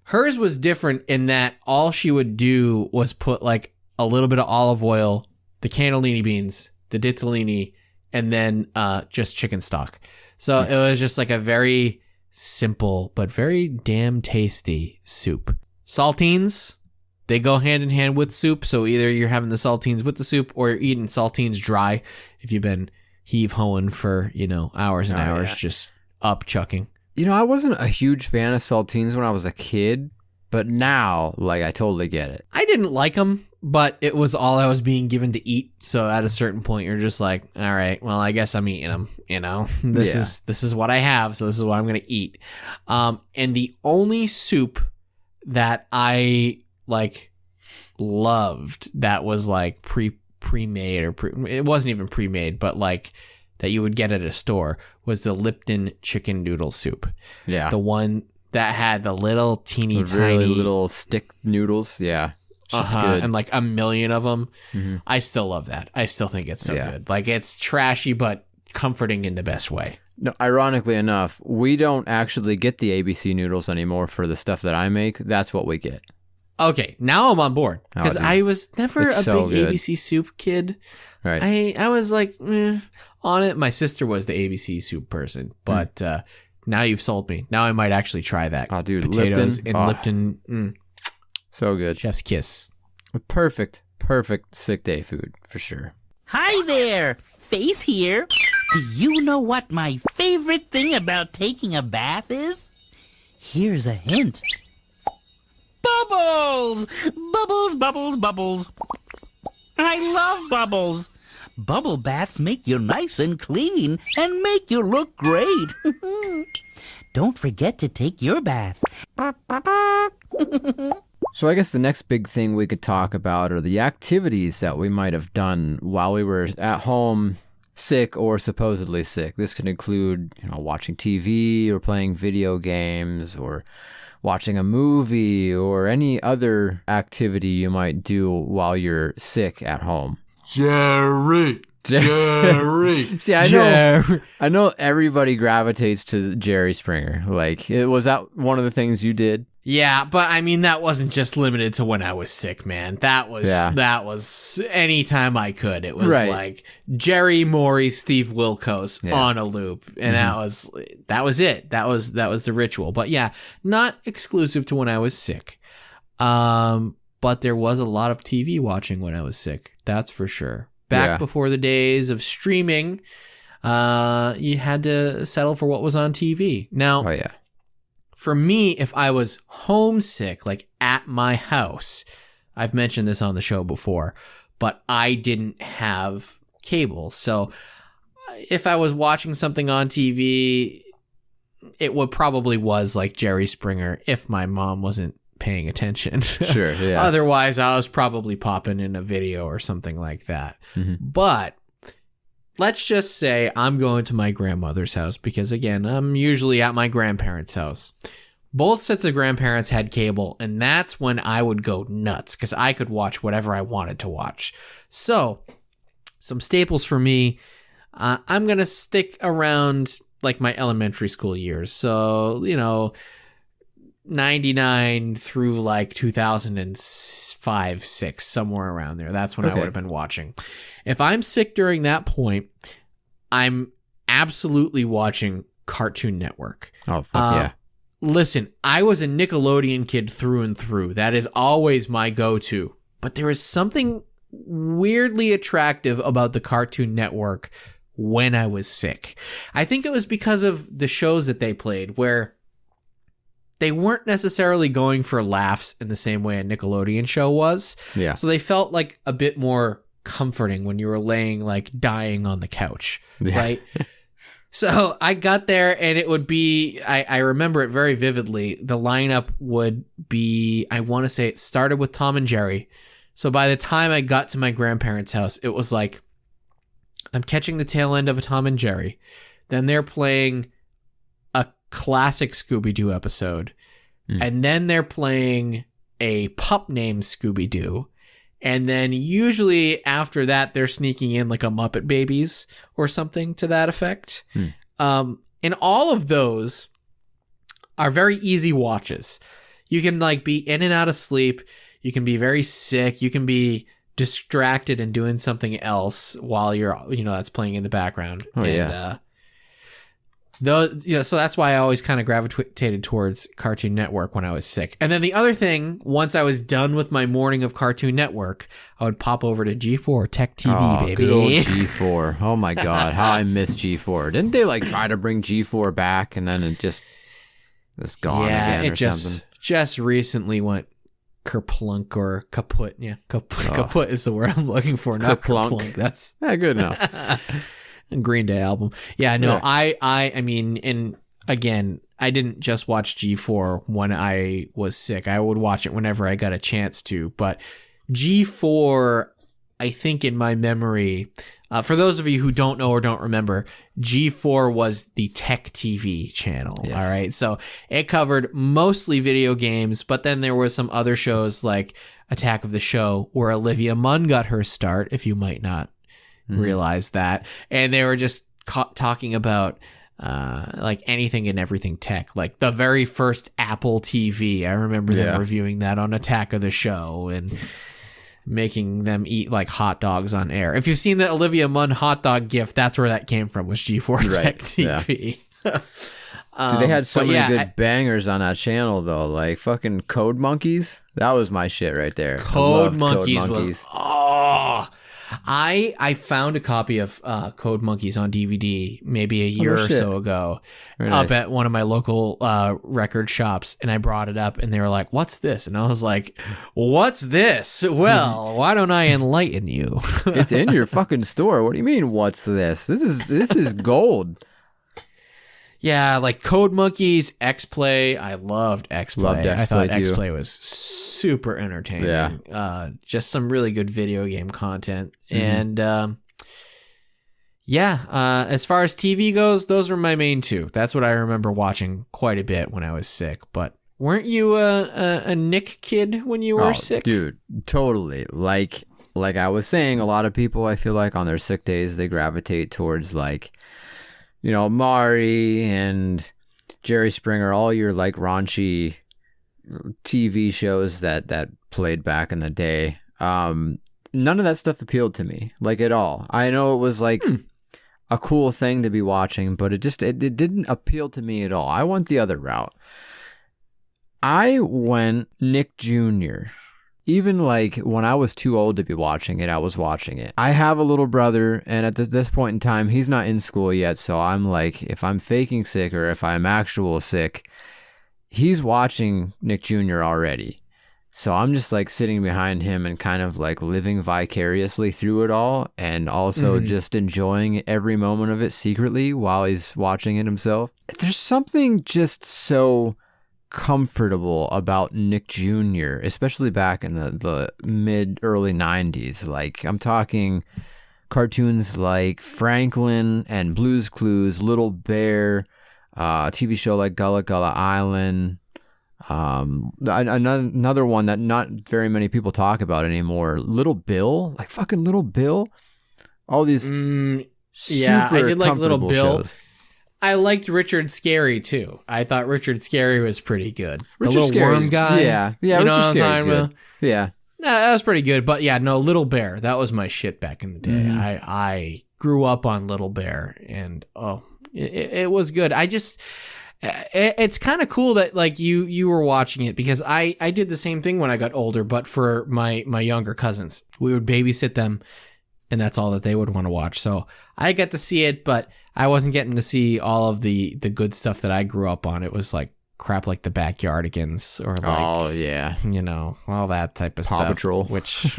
S4: Hers was different in that all she would do was put like a little bit of olive oil, the cannellini beans, the ditalini, and then just chicken stock. So it was just like a very simple but very damn tasty soup. Saltines, they go hand in hand with soup. So either you're having the saltines with the soup, or you're eating saltines dry if you've been heave-hoeing for, hours and hours, just up chucking.
S3: I wasn't a huge fan of saltines when I was a kid, but now, like, I totally get it.
S4: I didn't like them, but it was all I was being given to eat. So at a certain point, you're just like, all right, well, I guess I'm eating them. This is what I have, so this is what I'm gonna eat. And the only soup that I like loved that was like pre-made or it wasn't even pre-made, but like that you would get at a store was the Lipton chicken noodle soup.
S3: Yeah,
S4: the one that had the little teeny tiny
S3: really little stick noodles. Yeah. Good.
S4: And like a million of them.
S3: Mm-hmm.
S4: I still love that. I still think it's so good. Like, it's trashy but comforting in the best way.
S3: No, ironically enough, we don't actually get the ABC noodles anymore for the stuff that I make. That's what we get.
S4: Okay, now I'm on board, because I was never a big ABC soup kid.
S3: Right.
S4: I was like on it. My sister was the ABC soup person, but now you've sold me. Now I might actually try that.
S3: Oh, dude,
S4: potatoes
S3: Lipton.
S4: and Lipton.
S3: So good.
S4: Chef's kiss.
S3: Perfect sick day food, for sure.
S9: Hi there, Face here. Do you know what my favorite thing about taking a bath is? Here's a hint. Bubbles! Bubbles, bubbles, bubbles. I love bubbles. Bubble baths make you nice and clean and make you look great. Don't forget to take your bath.
S3: So I guess the next big thing we could talk about are the activities that we might have done while we were at home, sick or supposedly sick. This could include, watching TV or playing video games or watching a movie or any other activity you might do while you're sick at home.
S4: Jerry.
S3: See, I know everybody gravitates to Jerry Springer. Like, was that one of the things you did?
S4: Yeah, but I mean, that wasn't just limited to when I was sick, man. That was anytime I could. It was like Jerry, Maury, Steve Wilkos on a loop. And that was it. That was the ritual. But yeah, not exclusive to when I was sick. But there was a lot of TV watching when I was sick. That's for sure. Back before the days of streaming, you had to settle for what was on TV. Now, for me, if I was homesick, like at my house, I've mentioned this on the show before, but I didn't have cable. So if I was watching something on TV, it would probably was like Jerry Springer if my mom wasn't paying attention.
S3: Sure, yeah.
S4: Otherwise, I was probably popping in a video or something like that.
S3: Mm-hmm.
S4: But let's just say I'm going to my grandmother's house because, again, I'm usually at my grandparents' house. Both sets of grandparents had cable, and that's when I would go nuts because I could watch whatever I wanted to watch. So, some staples for me, I'm going to stick around like my elementary school years. So, 99 through like 2005, 6, somewhere around there. That's when I would have been watching. If I'm sick during that point, I'm absolutely watching Cartoon Network.
S3: Oh, fuck yeah.
S4: Listen, I was a Nickelodeon kid through and through. That is always my go-to. But there is something weirdly attractive about the Cartoon Network when I was sick. I think it was because of the shows that they played where they weren't necessarily going for laughs in the same way a Nickelodeon show was.
S3: Yeah.
S4: So they felt like a bit more comforting when you were laying like dying on the couch, right? So I got there and it would be, I remember it very vividly. The lineup would be, I want to say it started with Tom and Jerry. So by the time I got to my grandparents' house, it was like, I'm catching the tail end of a Tom and Jerry. Then they're playing a classic Scooby-Doo episode. And then they're playing a pup named Scooby-Doo. And then usually after that, they're sneaking in like a Muppet Babies or something to that effect. And all of those are very easy watches. You can like be in and out of sleep. You can be very sick. You can be distracted and doing something else while you're, that's playing in the background.
S3: Oh,
S4: and,
S3: yeah.
S4: So that's why I always kind of gravitated towards Cartoon Network when I was sick. And then the other thing, once I was done with my morning of Cartoon Network, I would pop over to G4 Tech TV, baby.
S3: Good old G4. Oh my God, how I miss G4. Didn't they like try to bring G4 back and then it's gone again or something?
S4: Just recently went kerplunk or kaput. Yeah, kaput is the word I'm looking for, not kerplunk. That's
S3: good enough.
S4: Green Day album. Yeah, no, yeah. I mean, and again, I didn't just watch G4 when I was sick. I would watch it whenever I got a chance to. But G4, I think in my memory, for those of you who don't know or don't remember, G4 was the Tech TV channel. Yes. All right. So it covered mostly video games, but then there were some other shows like Attack of the Show where Olivia Munn got her start, if you might not realize that. And they were just talking about like anything and everything tech, like the very first Apple TV. I remember them reviewing that on Attack of the Show and making them eat like hot dogs on air. If you've seen the Olivia Munn hot dog gif, that's where that came from, was G4 Tech TV.
S3: Yeah. Dude, they had so many good bangers on that channel though, like fucking Code Monkeys. That was my shit right there.
S4: Code Monkeys was I found a copy of Code Monkeys on DVD maybe a year or so ago up at one of my local record shops, and I brought it up and they were like, "What's this?" And I was like, "What's this?" Well, why don't I enlighten you?
S3: It's in your fucking store. What do you mean, what's this? This is gold.
S4: Yeah, like Code Monkeys, X-Play. I loved X-Play. I thought X-Play was super entertaining.
S3: Yeah.
S4: Just some really good video game content. And as far as TV goes, those were my main two. That's what I remember watching quite a bit when I was sick. But weren't you a Nick kid when you were sick?
S3: Dude, totally. Like I was saying, a lot of people, I feel like on their sick days, they gravitate towards like, Maury and Jerry Springer, all your like raunchy TV shows that played back in the day. None of that stuff appealed to me, like at all. I know it was like a cool thing to be watching, but it didn't appeal to me at all. I went the other route. I went Nick Jr. Even like when I was too old to be watching it, I was watching it. I have a little brother, and at this point in time, he's not in school yet. So I'm like, if I'm faking sick or if I'm actual sick, he's watching Nick Jr. already. So I'm just like sitting behind him and kind of like living vicariously through it all, and also just enjoying every moment of it secretly while he's watching it himself. There's something just so comfortable about Nick Jr., especially back in the early 90s. Like I'm talking cartoons like Franklin and Blue's Clues, Little Bear, TV show like Gullah Gullah Island. Another one that not very many people talk about anymore, Little Bill, like fucking Little Bill. All these
S4: yeah, I did like Little Bill.
S3: Shows.
S4: I liked Richard Scarry too. I thought Richard Scarry was pretty good.
S3: Richard
S4: the little
S3: Scarry's,
S4: worm guy.
S3: Yeah,
S4: you know
S3: Richard
S4: what I'm
S3: Scarry's
S4: talking
S3: good.
S4: about?
S3: Yeah.
S4: That was pretty good. But yeah, no, Little Bear, that was my shit back in the day.
S3: Mm-hmm.
S4: I grew up on Little Bear, and it was good. It's kind of cool that like you were watching it, because I did the same thing when I got older, but for my younger cousins. We would babysit them, and that's all that they would want to watch. So I got to see it, but I wasn't getting to see all of the good stuff that I grew up on. It was like crap like the Backyardigans or like, all that type of
S3: Paw
S4: stuff.
S3: Patrol.
S4: Which,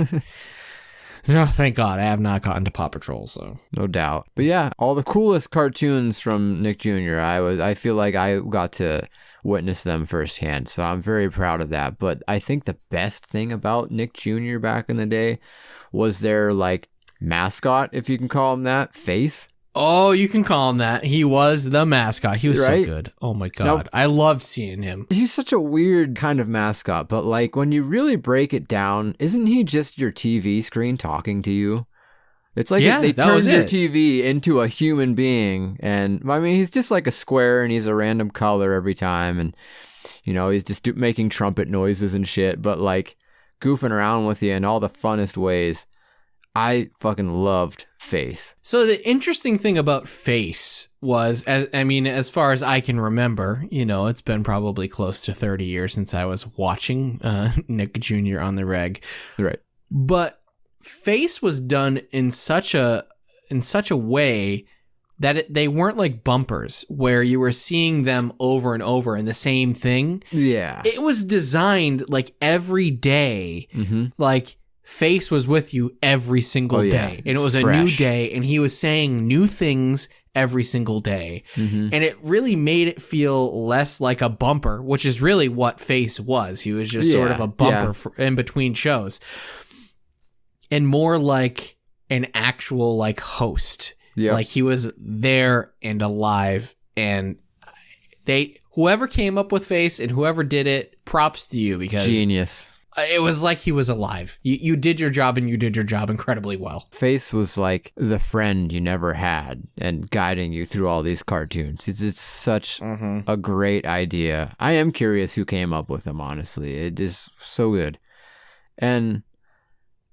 S4: no, thank God, I have not gotten to Paw Patrol, so.
S3: No doubt. But yeah, all the coolest cartoons from Nick Jr. I feel like I got to witness them firsthand, so I'm very proud of that. But I think the best thing about Nick Jr. back in the day was their like mascot, if you can call him that, Face.
S4: Oh, you can call him that. He was the mascot. He was
S3: right?
S4: so good. Oh my God.
S3: Now,
S4: I loved seeing him.
S3: He's such a weird kind of mascot, but like when you really break it down, isn't he just your TV screen talking to you? It's like they turned your TV into a human being, and I mean, he's just like a square and he's a random color every time, and he's just making trumpet noises and shit, but like goofing around with you in all the funnest ways. I fucking loved Face.
S4: So the interesting thing about Face was, as far as I can remember, it's been probably close to 30 years since I was watching Nick Jr. on the reg.
S3: Right.
S4: But Face was done in such a way that they weren't like bumpers where you were seeing them over and over in the same thing.
S3: Yeah.
S4: It was designed like every day, like Face was with you every single day. And it was a new day, and he was saying new things every single day. And it really made it feel less like a bumper, which is really what Face was. He was just sort of a bumper in between shows. And more like an actual like host. Yeah. Like he was there and alive, and whoever came up with Face and whoever did it, props to you, because
S3: genius.
S4: It was like he was alive. You did your job, and you did your job incredibly well.
S3: Face was like the friend you never had and guiding you through all these cartoons. It's such a great idea. I am curious who came up with them, honestly. It is so good. And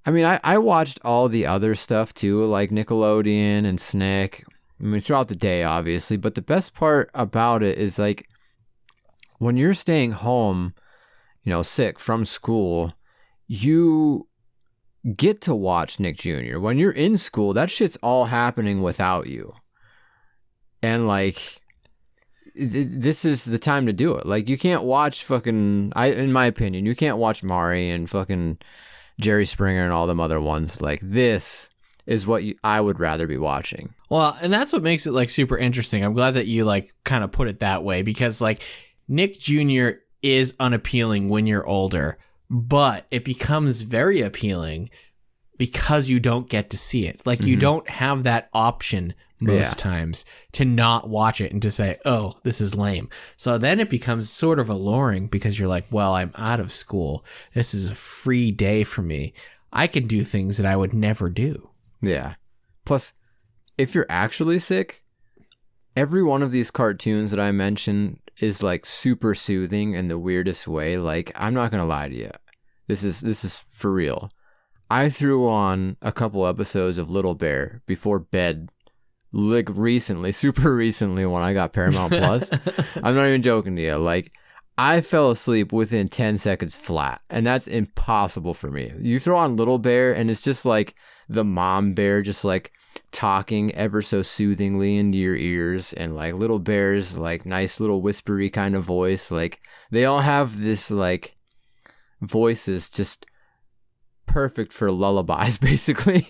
S3: I mean, I watched all the other stuff too, like Nickelodeon and Snick. I mean, throughout the day, obviously. But the best part about it is like when you're staying home, sick from school, you get to watch Nick Jr. When you're in school, that shit's all happening without you. And like, this is the time to do it. Like, you can't watch in my opinion, you can't watch Maury and fucking Jerry Springer and all them other ones. Like, this is what I would rather be watching.
S4: Well, and that's what makes it like super interesting. I'm glad that you like kind of put it that way, because like Nick Jr. is unappealing when you're older, but it becomes very appealing because you don't get to see it. Like you don't have that option most times to not watch it and to say, oh, this is lame. So then it becomes sort of alluring, because you're like, well, I'm out of school. This is a free day for me. I can do things that I would never do.
S3: Yeah. Plus, if you're actually sick, every one of these cartoons that I mentioned is like super soothing in the weirdest way. Like, I'm not gonna lie to you, this is for real. I threw on a couple episodes of Little Bear before bed, like super recently when I got Paramount Plus. I'm not even joking to you. Like, I fell asleep within 10 seconds flat, and that's impossible for me. You throw on Little Bear, and it's just like the mom bear just like talking ever so soothingly into your ears, and like Little Bear's like nice little whispery kind of voice. Like, they all have this like voices just perfect for lullabies, basically.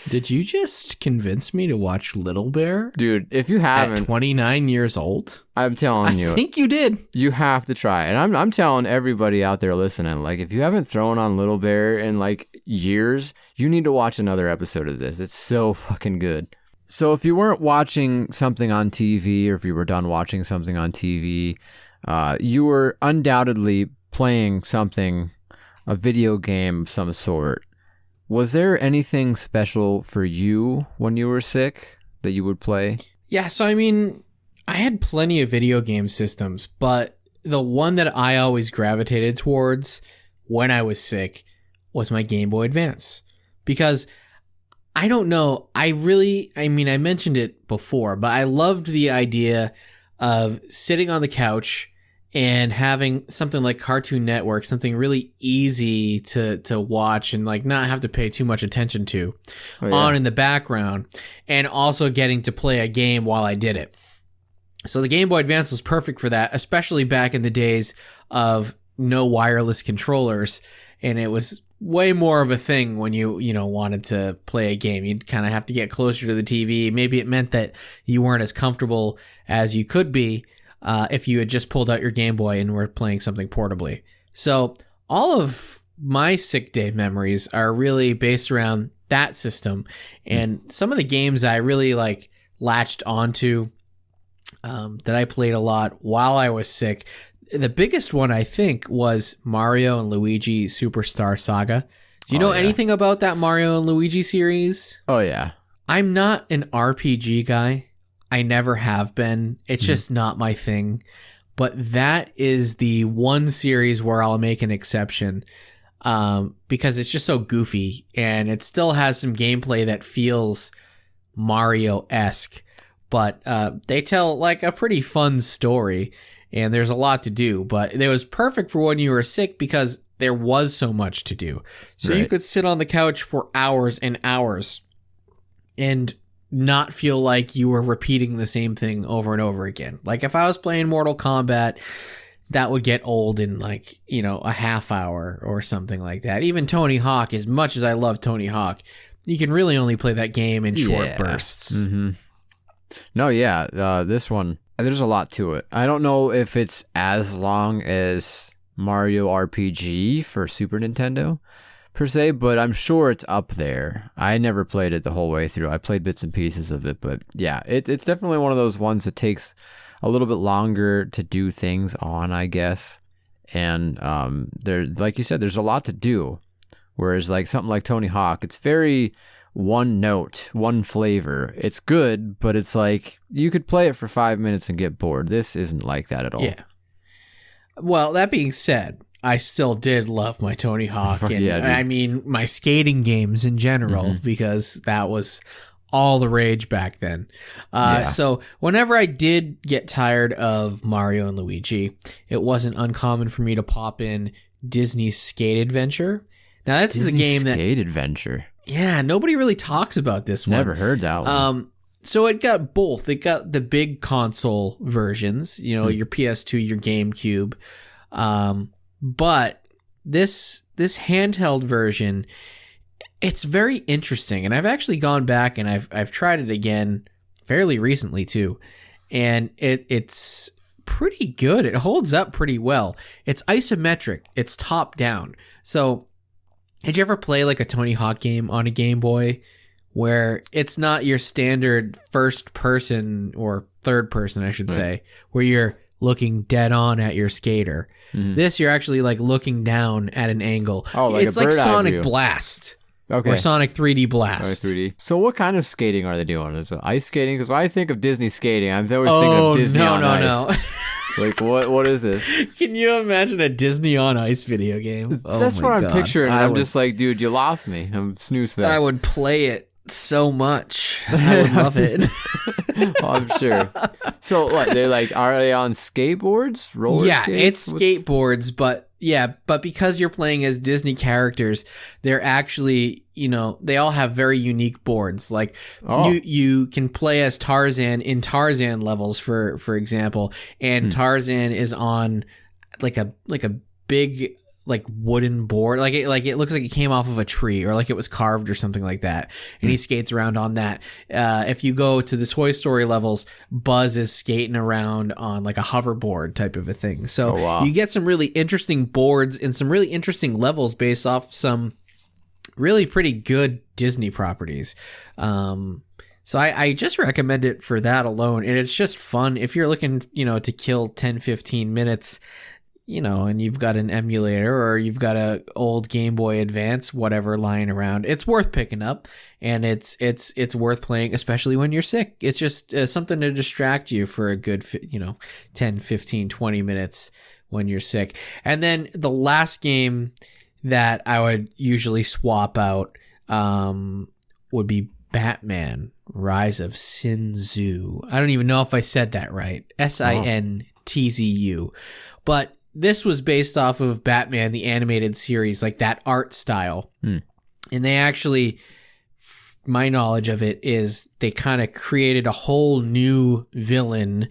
S4: Did you just convince me to watch Little Bear?
S3: Dude, if you haven't...
S4: At 29 years old?
S3: I'm telling you.
S4: I think you did.
S3: You have to try it. And I'm telling everybody out there listening, like, if you haven't thrown on Little Bear in, like, years, you need to watch another episode of this. It's so fucking good. So if you weren't watching something on TV, or if you were done watching something on TV, you were undoubtedly playing something, a video game of some sort. Was there anything special for you when you were sick that you would play?
S4: Yeah, so I mean, I had plenty of video game systems, but the one that I always gravitated towards when I was sick was my Game Boy Advance. Because, I don't know, I mentioned it before, but I loved the idea of sitting on the couch and having something like Cartoon Network, something really easy to watch and like not have to pay too much attention to on in the background, and also getting to play a game while I did it. So the Game Boy Advance was perfect for that, especially back in the days of no wireless controllers, and it was way more of a thing when you wanted to play a game. You'd kind of have to get closer to the TV. Maybe it meant that you weren't as comfortable as you could be if you had just pulled out your Game Boy and were playing something portably. So all of my sick day memories are really based around that system. And some of the games I really like latched onto that I played a lot while I was sick. The biggest one, I think, was Mario and Luigi Superstar Saga. Do you know anything about that Mario and Luigi series?
S3: Oh, yeah.
S4: I'm not an RPG guy. I never have been. It's just not my thing. But that is the one series where I'll make an exception because it's just so goofy, and it still has some gameplay that feels Mario-esque. But they tell like a pretty fun story, and there's a lot to do. But it was perfect for when you were sick because there was so much to do. So you could sit on the couch for hours and hours and not feel like you were repeating the same thing over and over again. Like if I was playing Mortal Kombat, that would get old in like, a half hour or something like that. Even Tony Hawk, as much as I love Tony Hawk, you can really only play that game in short bursts.
S3: Mm-hmm. No, yeah, this one, there's a lot to it. I don't know if it's as long as Mario RPG for Super Nintendo, per se, but I'm sure it's up there. I never played it the whole way through. I played bits and pieces of it, but yeah, it's definitely one of those ones that takes a little bit longer to do things on, I guess. And there, like you said, there's a lot to do. Whereas like something like Tony Hawk, it's very one note, one flavor. It's good, but it's like you could play it for 5 minutes and get bored. This isn't like that at all.
S4: Yeah. Well, that being said, I still did love my Tony Hawk and my skating games in general because that was all the rage back then. So whenever I did get tired of Mario and Luigi, it wasn't uncommon for me to pop in Disney's Skate Adventure. Now this is a game that
S3: Skate Adventure.
S4: Yeah, nobody really talks about this one.
S3: Never heard that one.
S4: So it got both. It got the big console versions, your PS2, your GameCube. But this handheld version, it's very interesting. And I've actually gone back and I've tried it again fairly recently too. And it's pretty good. It holds up pretty well. It's isometric. It's top down. So did you ever play like a Tony Hawk game on a Game Boy where it's not your standard first person or third person, I should say, where you're looking dead on at your skater? This, you're actually like looking down at an angle.
S3: Oh, like
S4: it's
S3: a
S4: like
S3: bird's eye
S4: Sonic
S3: view.
S4: Blast.
S3: Okay.
S4: Or Sonic 3D Blast.
S3: 3D. So what kind of skating are they doing? Is it ice skating? Because when I think of Disney skating, I'm always thinking of Disney on ice.
S4: No.
S3: Like, what is this?
S4: Can you imagine a Disney on Ice video game?
S3: That's what I'm picturing. And I'm just like, dude, you lost me. I'm snooze fest.
S4: I would play it so much. I would love it.
S3: Oh, I'm sure. So what? They're like, are they on skateboards? Roller skates?
S4: It's skateboards, but because you're playing as Disney characters, they're actually, they all have very unique boards. Like you can play as Tarzan in Tarzan levels, for example, and Tarzan is on like a big like wooden board, like it looks like it came off of a tree or like it was carved or something like that, and he skates around on that. If you go to the Toy Story levels, Buzz is skating around on like a hoverboard type of a thing. So you get some really interesting boards and some really interesting levels based off some really pretty good Disney properties. So I just recommend it for that alone, and it's just fun if you're looking, to kill 10-15 minutes. And you've got an emulator or you've got a old Game Boy Advance, whatever, lying around. It's worth picking up, and it's worth playing, especially when you're sick. It's just something to distract you for a good, 10, 15, 20 minutes when you're sick. And then the last game that I would usually swap out would be Batman: Rise of Sinzu. I don't even know if I said that right. Sintzu. But this was based off of Batman, the animated series, like that art style. And they actually, my knowledge of it is they kind of created a whole new villain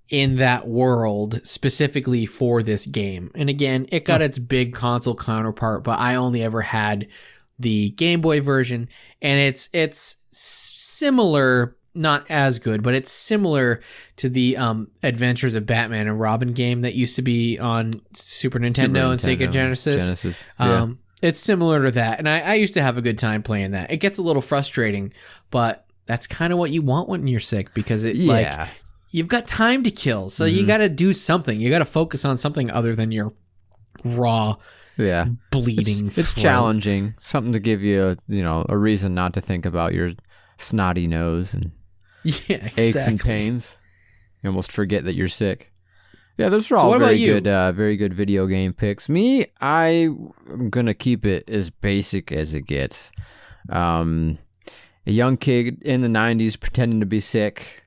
S4: in that world specifically for this game. And again, it got its big console counterpart, but I only ever had the Game Boy version, and it's similar, not as good, but it's similar to the Adventures of Batman and Robin game that used to be on Super Nintendo and Sega Genesis. It's similar to that, and I used to have a good time playing that. It gets a little frustrating, but that's kind of what you want when you're sick, because you've got time to kill, so you got to do something. You got to focus on something other than your raw bleeding.
S3: It's challenging, something to give you a reason not to think about your snotty nose and aches and pains. You almost forget that you're sick. Yeah, those are all very good video game picks. Me, I'm gonna keep it as basic as it gets. A young kid in the 90s pretending to be sick.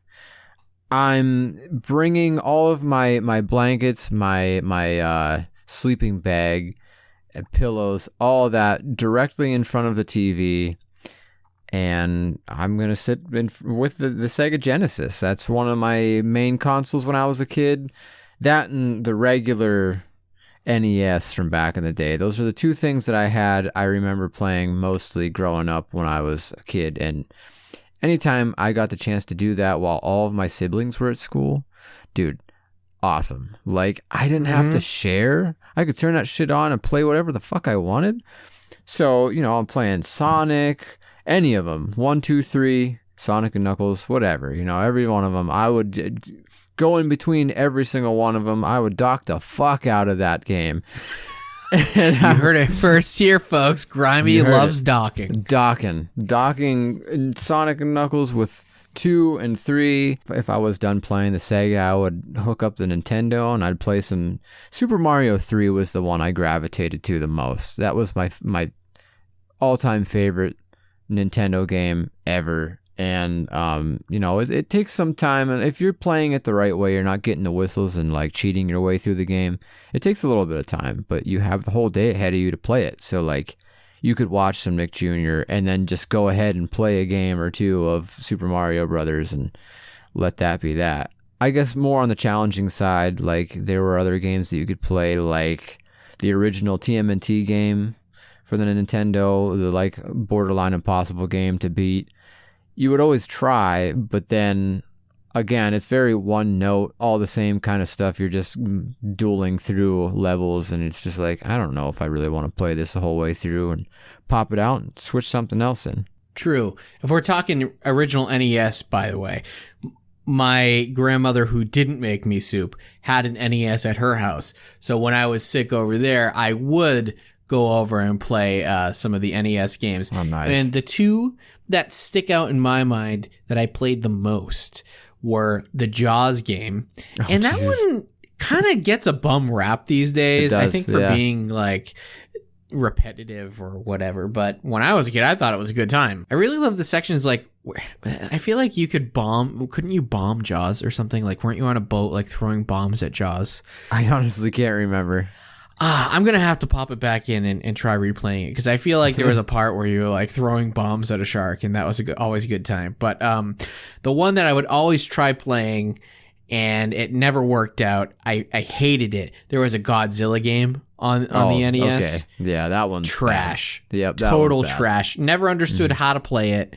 S3: I'm bringing all of my blankets, my sleeping bag, pillows, all of that directly in front of the TV, and I'm going to sit with the Sega Genesis. That's one of my main consoles when I was a kid. That and the regular NES from back in the day. Those are the two things that I remember playing mostly growing up when I was a kid, and anytime I got the chance to do that while all of my siblings were at school, dude, awesome. Like, I didn't have to share. I could turn that shit on and play whatever the fuck I wanted. So, I'm playing Sonic, any of them, 1, 2, 3, Sonic and Knuckles, whatever, every one of them. I would go in between every single one of them. I would dock the fuck out of that game.
S4: You heard it first here, folks. Grimey loves docking.
S3: Docking Sonic and Knuckles with 2 and 3. If I was done playing the Sega, I would hook up the Nintendo and I'd play some. Super Mario 3 was the one I gravitated to the most. That was my all-time favorite Nintendo game ever. And, it takes some time. And if you're playing it the right way, you're not getting the whistles and like cheating your way through the game. It takes a little bit of time, but you have the whole day ahead of you to play it. So like, you could watch some Nick Jr. and then just go ahead and play a game or two of Super Mario Brothers and let that be that. I guess more on the challenging side, like there were other games that you could play, like the original TMNT game for the Nintendo, the like borderline impossible game to beat. You would always try, but then again, it's very one note, all the same kind of stuff. You're just dueling through levels, and it's just like, I don't know if I really want to play this the whole way through, and pop it out and switch something else in.
S4: True. If we're talking original NES, by the way, my grandmother, who didn't make me soup, had an NES at her house. So when I was sick over there, I would go over and play some of the NES games.
S3: Oh, nice.
S4: And the two that stick out in my mind that I played the most were the Jaws game. And that one kind of gets a bum rap these days, I think, for being like repetitive or whatever. But when I was a kid, I thought it was a good time. I really love the sections like, I feel like you could couldn't you bomb Jaws or something? Like, weren't you on a boat like throwing bombs at Jaws?
S3: I honestly can't remember.
S4: I'm going to have to pop it back in and try replaying it, because I feel like there was a part where you were like throwing bombs at a shark, and that was always a good time. But the one that I would always try playing, and it never worked out, I hated it. There was a Godzilla game on the NES.
S3: Okay. Yeah, that one's
S4: trash.
S3: Bad. Yep, that
S4: total
S3: one's bad.
S4: trash. Never understood how to play it.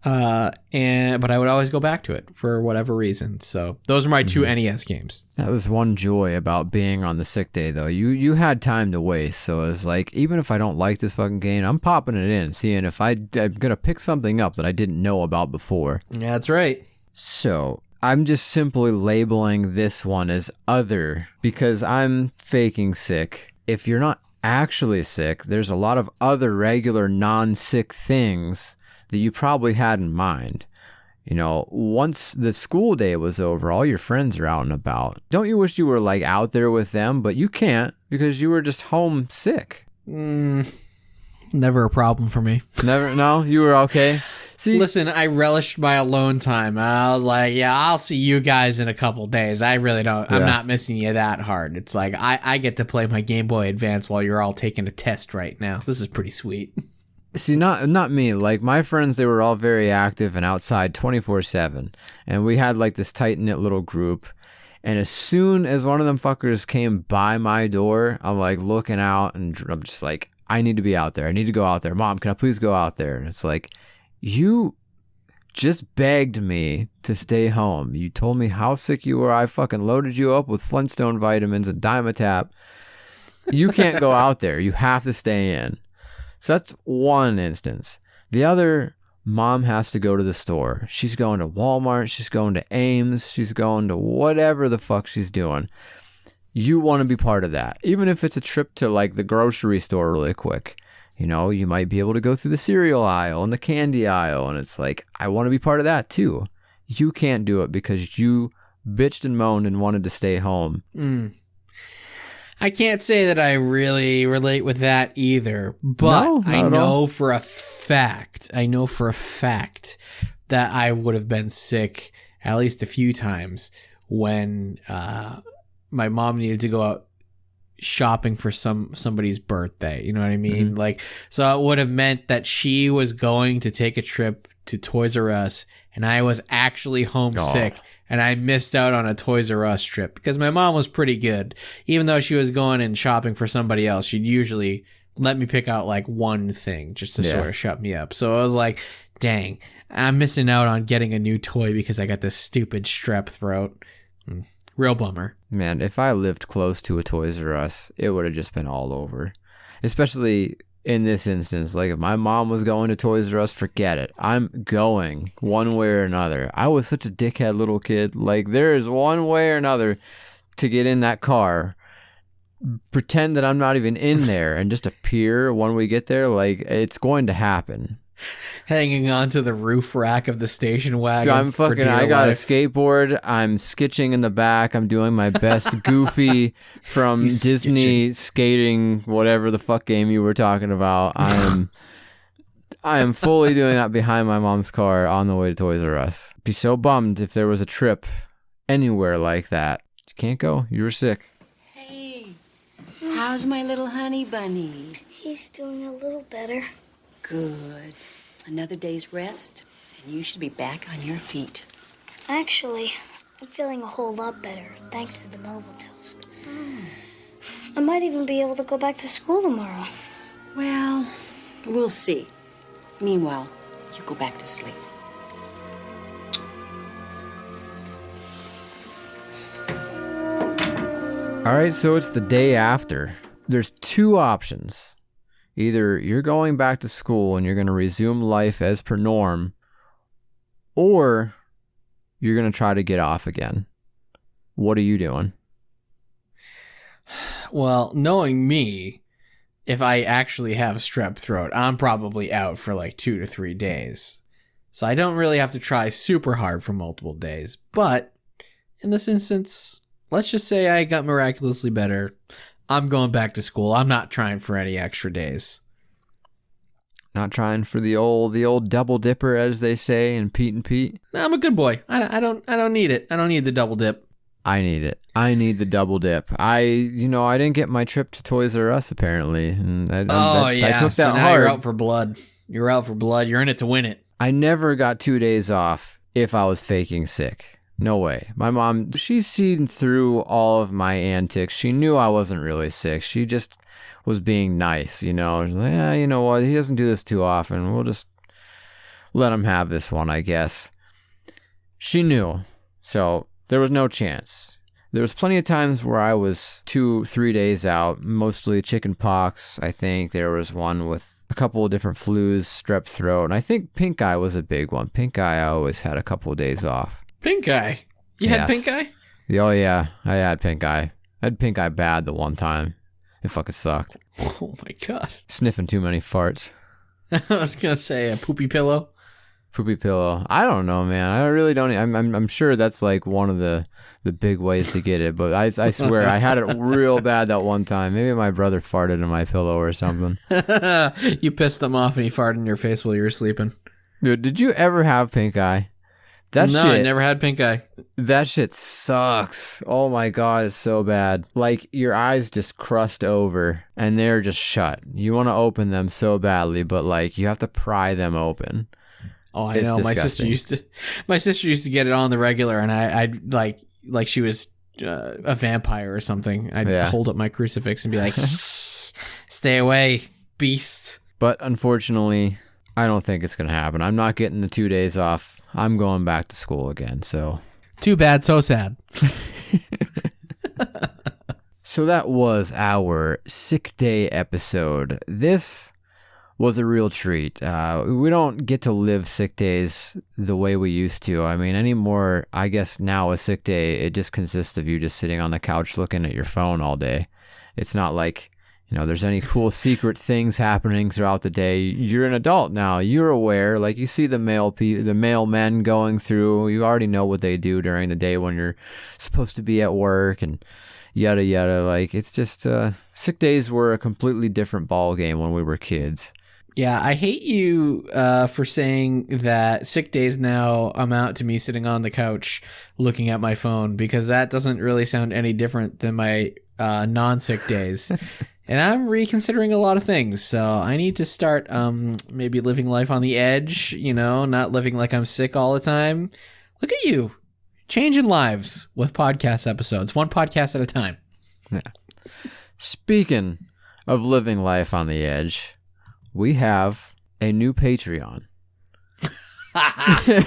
S4: But I would always go back to it for whatever reason. So those are my two NES games.
S3: That was one joy about being on the sick day, though. You had time to waste, so it's like, even if I don't like this fucking game, I'm popping it in, seeing if I'm gonna pick something up that I didn't know about before.
S4: Yeah, that's right.
S3: So I'm just simply labeling this one as other because I'm faking sick. If you're not actually sick, there's a lot of other regular non-sick things that you probably had in mind. You know, once the school day was over, all your friends are out and about. Don't you wish you were like out there with them? But you can't because you were just home sick.
S4: Never a problem for me.
S3: Never? No? You were okay? See,
S4: listen, I relished my alone time. I was like, yeah, I'll see you guys in a couple days. I really don't. I'm not missing you that hard. It's like I get to play my Game Boy Advance while you're all taking a test right now. This is pretty sweet.
S3: See, not me. Like, my friends, they were all very active and outside 24/7. And we had, like, this tight-knit little group. And as soon as one of them fuckers came by my door, I'm, like, looking out, and I'm just like, I need to be out there. I need to go out there. Mom, can I please go out there? And it's like, you just begged me to stay home. You told me how sick you were. I fucking loaded you up with Flintstone vitamins and Dimetap. You can't go out there. You have to stay in. So that's one instance. The other, mom has to go to the store. She's going to Walmart. She's going to Ames. She's going to whatever the fuck she's doing. You want to be part of that. Even if it's a trip to like the grocery store really quick. You know, you might be able to go through the cereal aisle and the candy aisle. And it's like, I want to be part of that too. You can't do it because you bitched and moaned and wanted to stay home.
S4: I can't say that I really relate with that either, but
S3: No,
S4: I
S3: not at all.
S4: know for a fact that I would have been sick at least a few times when my mom needed to go out shopping for somebody's birthday. You know what I mean? Like, so it would have meant that she was going to take a trip to Toys R Us and I was actually homesick. And I missed out on a Toys R Us trip because my mom was pretty good. Even though she was going and shopping for somebody else, she'd usually let me pick out like one thing just to sort of shut me up. So I was like, dang, I'm missing out on getting a new toy because I got this stupid strep throat. Real bummer.
S3: Man, if I lived close to a Toys R Us, it would have just been all over. Especially in this instance, like if my mom was going to Toys R Us, forget it. I'm going one way or another. I was such a dickhead little kid. Like, there is one way or another to get in that car, pretend that I'm not even in there, and just appear when we get there. Like, it's going to happen.
S4: Hanging onto the roof rack of the station wagon.
S3: I got a skateboard. I'm sketching in the back. I'm doing my best Goofy from Disney skating, whatever the fuck game you were talking about. I am fully doing that behind my mom's car on the way to Toys R Us. Be so bummed if there was a trip anywhere like that. You can't go. You were sick.
S10: Hey, how's my little honey bunny?
S2: He's doing a little better.
S10: Good. Another day's rest, and you should be back on your feet.
S2: Actually, I'm feeling a whole lot better, thanks to the Melville toast. I might even be able to go back to school tomorrow.
S10: Well, we'll see. Meanwhile, you go back to sleep.
S3: All right, so it's the day after. There's two options. Either you're going back to school and you're going to resume life as per norm, or you're going to try to get off again. What are you doing?
S4: Well, knowing me, if I actually have strep throat, I'm probably out for like 2 to 3 days. So I don't really have to try super hard for multiple days. But in this instance, let's just say I got miraculously better. I'm going back to school. I'm not trying for any extra days.
S3: Not trying for the old double dipper, as they say in Pete and Pete.
S4: I'm a good boy. I don't need it. I don't need the double dip.
S3: I need it. I need the double dip. I didn't get my trip to Toys R Us apparently, and I took that
S4: so now
S3: hard.
S4: You're out for blood. You're out for blood. You're in it to win it.
S3: I never got 2 days off if I was faking sick. No way. My mom, she's seen through all of my antics. She knew I wasn't really sick. She just was being nice, you know. She's like, yeah, you know what? He doesn't do this too often. We'll just let him have this one, I guess. She knew. So there was no chance. There was plenty of times where I was 2-3 days out, mostly chicken pox. I think there was one with a couple of different flus, strep throat, and I think pink eye was a big one. Pink eye, I always had a couple of days off.
S4: Pink eye? You had pink eye?
S3: Oh yeah, I had pink eye. I had pink eye bad the one time. It fucking sucked.
S4: Oh my god.
S3: Sniffing too many farts.
S4: I was gonna say a poopy pillow.
S3: Poopy pillow. I don't know, man. I really don't. I'm sure that's like one of the big ways to get it. But I swear I had it real bad that one time. Maybe my brother farted in my pillow or something.
S4: You pissed him off and he farted in your face while you were sleeping.
S3: Dude, did you ever have pink eye?
S4: No, I never had pink eye.
S3: That shit sucks. Oh my god, it's so bad. Like, your eyes just crust over and they're just shut. You want to open them so badly, but like, you have to pry them open.
S4: Oh, I know. My sister used to get it on the regular, and I'd like she was a vampire or something. I'd hold up my crucifix and be like, "Stay away, beast."
S3: But unfortunately, I don't think it's gonna happen. I'm not getting the 2 days off. I'm going back to school again. So
S4: too bad, so sad.
S3: So that was our sick day episode. This was a real treat. We don't get to live sick days the way we used to. I mean, anymore, I guess now a sick day, it just consists of you just sitting on the couch looking at your phone all day. It's not like, you know, there's any cool secret things happening throughout the day. You're an adult now. You're aware. Like, you see the male men going through. You already know what they do during the day when you're supposed to be at work and yada yada. Like, it's just sick days were a completely different ball game when we were kids.
S4: Yeah, I hate you for saying that sick days now amount to me sitting on the couch looking at my phone, because that doesn't really sound any different than my non-sick days. And I'm reconsidering a lot of things, so I need to start maybe living life on the edge, you know, not living like I'm sick all the time. Look at you, changing lives with podcast episodes, one podcast at a time.
S3: Yeah. Speaking of living life on the edge, we have a new Patreon.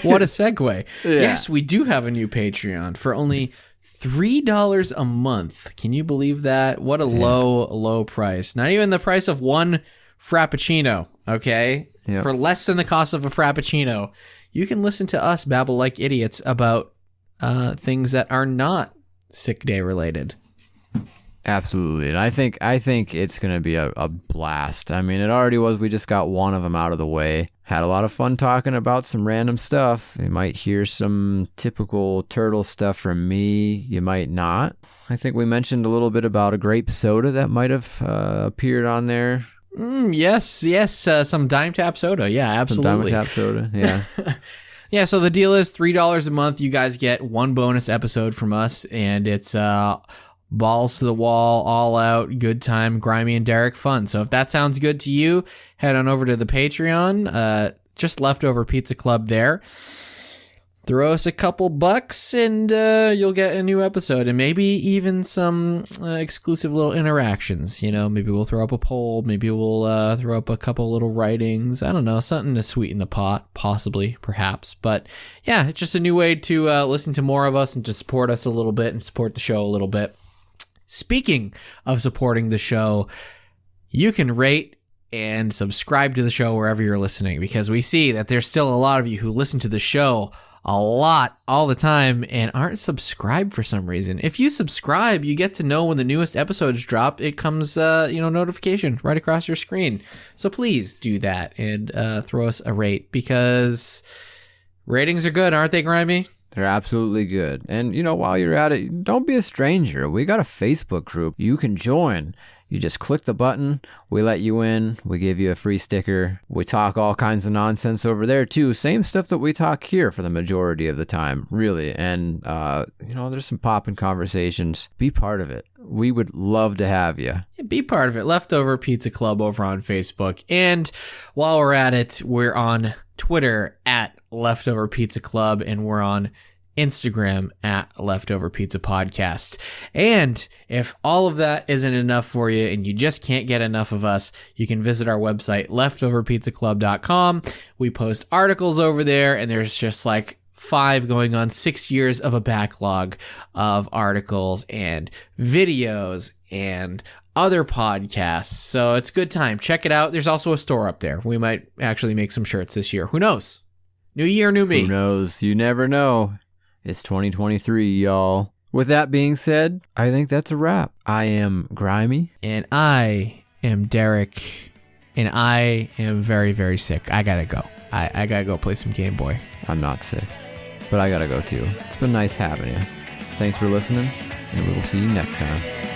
S4: What a segue.
S3: Yeah.
S4: Yes, we do have a new Patreon for only $3 a month. Can you believe that? What a low price. Not even the price of one Frappuccino, okay? Yep. For less than the cost of a Frappuccino, you can listen to us babble like idiots about things that are not sick day related.
S3: Absolutely. And I think it's going to be a blast. I mean, it already was. We just got one of them out of the way. Had a lot of fun talking about some random stuff. You might hear some typical turtle stuff from me. You might not. I think we mentioned a little bit about a grape soda that might have appeared on there.
S4: Yes. Some Dime Tap soda. Yeah, absolutely.
S3: Some Dime Tap soda, yeah.
S4: Yeah, so the deal is $3 a month. You guys get one bonus episode from us, and it's balls to the wall, all out, good time, Grimey and Derek fun. So if that sounds good to you, head on over to the Patreon, just Leftover Pizza Club there. Throw us a couple bucks and you'll get a new episode, and maybe even some exclusive little interactions. You know, maybe we'll throw up a poll, maybe we'll throw up a couple little writings. I don't know, something to sweeten the pot, possibly, perhaps. But yeah, it's just a new way to listen to more of us and to support us a little bit and support the show a little bit. Speaking of supporting the show, you can rate and subscribe to the show wherever you're listening, because we see that there's still a lot of you who listen to the show a lot all the time and aren't subscribed for some reason. If you subscribe, you get to know when the newest episodes drop. It comes, notification right across your screen. So please do that and throw us a rate, because ratings are good, aren't they, Grimey?
S3: They're absolutely good. And, you know, while you're at it, don't be a stranger. We got a Facebook group you can join. You just click the button. We let you in. We give you a free sticker. We talk all kinds of nonsense over there, too. Same stuff that we talk here for the majority of the time, really. And, there's some popping conversations. Be part of it. We would love to have you.
S4: Yeah, be part of it. Leftover Pizza Club over on Facebook. And while we're at it, we're on Twitter at Leftover Pizza Club, and we're on Instagram at Leftover Pizza Podcast. And if all of that isn't enough for you and you just can't get enough of us, you can visit our website, leftoverpizzaclub.com. We post articles over there, and there's just like 5 going on 6 years of a backlog of articles and videos and other podcasts. So it's a good time. Check it out. There's also a store up there. We might actually make some shirts this year. Who knows? New year, new me.
S3: Who knows? You never know. It's 2023, y'all. With that being said, I think that's a wrap. I am Grimey.
S4: And I am Derek. And I am very, very sick. I gotta go. I gotta go play some Game Boy.
S3: I'm not sick, but I gotta go too. It's been nice having you. Thanks for listening, and we will see you next time.